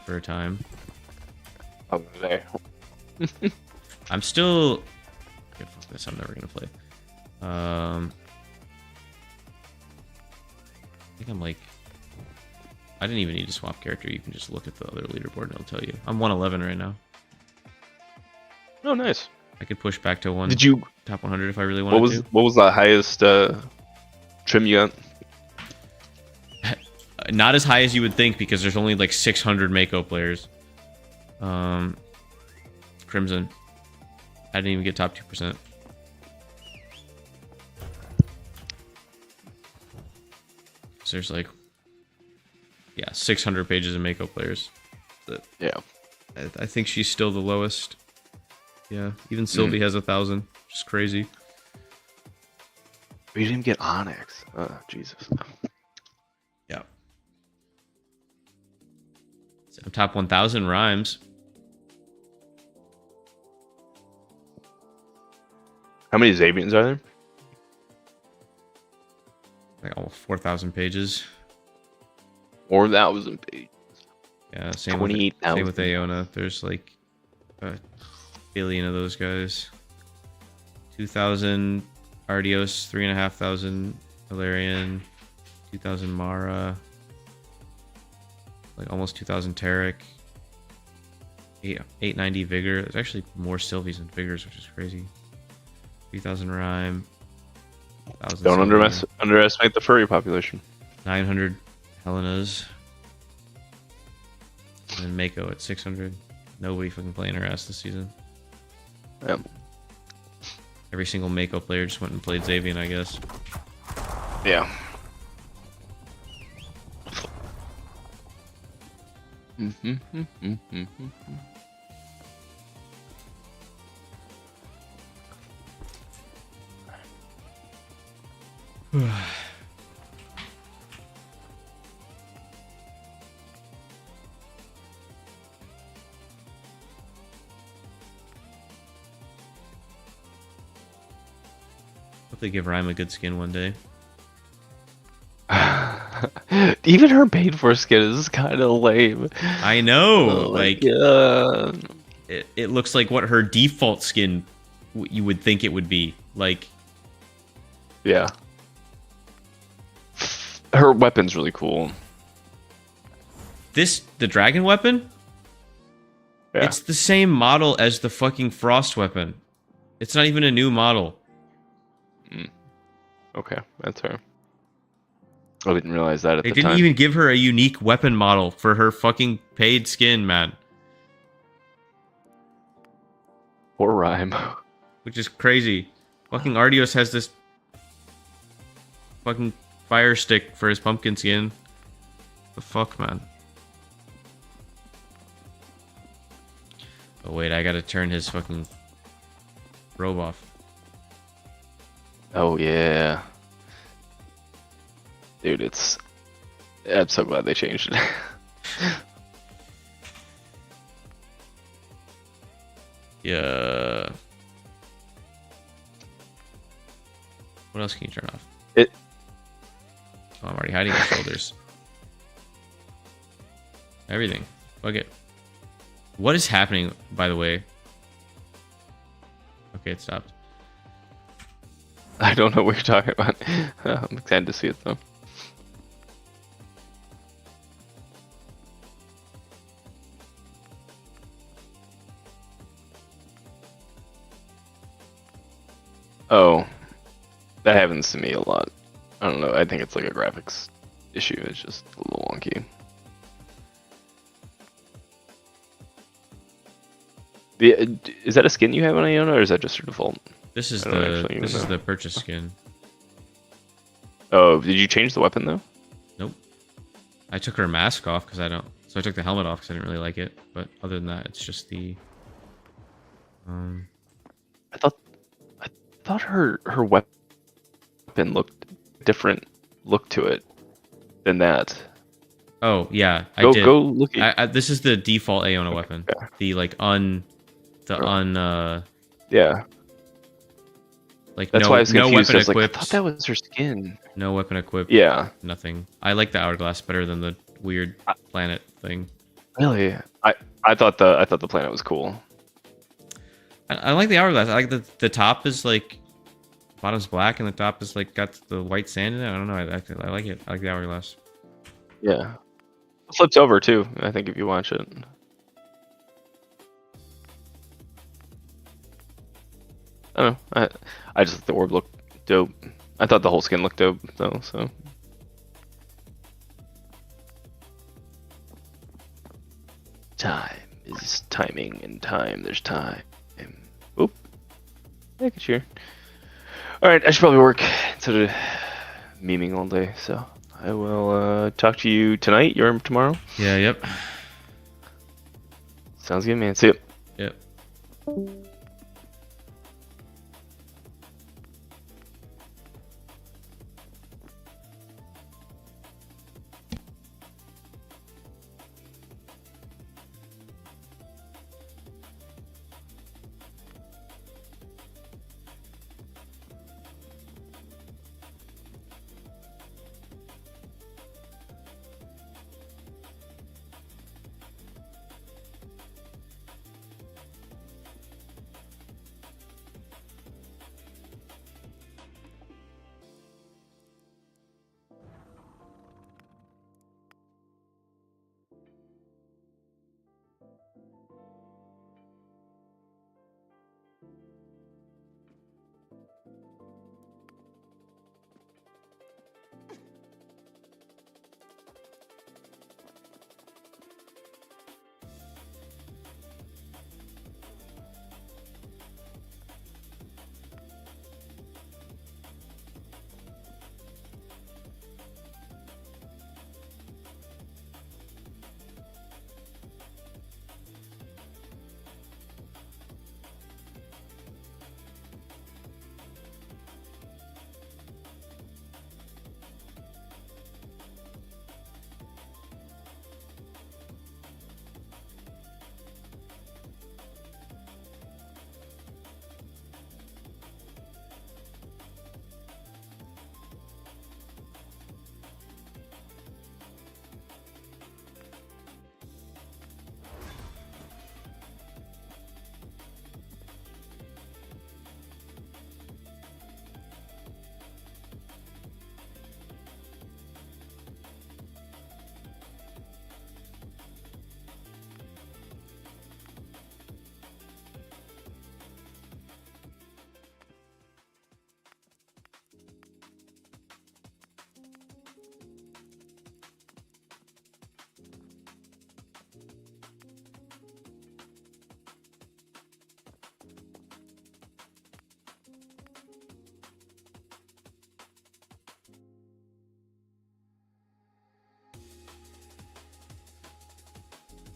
for a time. I was there. I'm still. Okay, fuck this. I'm never gonna play. I think I'm like. I didn't even need to swap character. You can just look at the other leaderboard and it'll tell you. I'm 111 right now. Oh, nice. I could push back to one. Did you? Top 100 if I really wanted to. What was the highest trim you got? Not as high as you would think because there's only like 600 Mako players. Crimson. I didn't even get top 2%. So there's like, yeah, 600 pages of Mako players. Yeah. I think she's still the lowest. Yeah, even Sylvie has 1,000. Which is crazy. We didn't even get Onyx. Oh, Jesus. Yeah. So top 1,000 rhymes. How many Xavians are there? Like almost 4,000 pages. 4,000 pages. Yeah, same 28,000. Same with Aeona. There's like a billion of those guys. 2,000 Ardios, 3,500 Valerian, 2,000 Mara, like almost 2,000 Tarek, 890 Vigor. There's actually more Sylvies than Vigors, which is crazy. 3,000 Rhyme. Don't underestimate the furry population. 900 Helenas. And then Mako at 600. Nobody fucking playing her ass this season. Yep. Every single Mako player just went and played Xavian, I guess. Yeah. Hope they give Rhyme a good skin one day. Even her paid for skin is kind of lame. I know, yeah. It looks like what her default skin you would think it would be. Like, yeah. Her weapon's really cool. the dragon weapon? Yeah. It's the same model as the fucking frost weapon. It's not even a new model. Okay, that's her. I didn't realize that at They the didn't time. even give her a unique weapon model for her fucking paid skin, man. Poor Rhyme. Which is crazy. Fucking Ardios has this fucking fire stick for his pumpkin skin. The fuck, man. Oh wait, I gotta turn his fucking robe off. Oh yeah. Dude, I'm so glad they changed it. Yeah. What else can you turn off? It. Oh, I'm already hiding my shoulders. Everything. Fuck it. What is happening, by the way? Okay, it stopped. I don't know what you're talking about. I'm excited to see it though. Oh, that happens to me a lot. I don't know. I think it's like a graphics issue. It's just a little wonky. Is that a skin you have on Aeona, or is that just your default? This is I don't actually this even is know. the purchase skin. Oh, did you change the weapon though? Nope. I took her mask off because I don't So I took the helmet off because I didn't really like it. But other than that, it's just the. I thought her weapon looked different look to it than that. Oh yeah, I Go did. go look at This is the default Aeona weapon. Yeah. The like yeah. like That's no why I was no confused. weapon I was like, I equipped. thought that was her skin. No weapon equipped. Yeah. Nothing. I like the hourglass better than the weird planet thing. Really? I thought the planet was cool. I like the hourglass. I like the top is like bottom's black and the top is like got the white sand in it. I don't know. I like it. I like the hourglass. Yeah. It flips over too, I think, if you watch it. I don't know. I just thought the orb looked dope. I thought the whole skin looked dope though, so. Time is timing, and time there's time. Oop. Yeah, sure. Alright, I should probably work instead of memeing all day, so I will talk to you tonight. You're tomorrow? Yeah. Yep. Sounds good, man. See ya. Yep.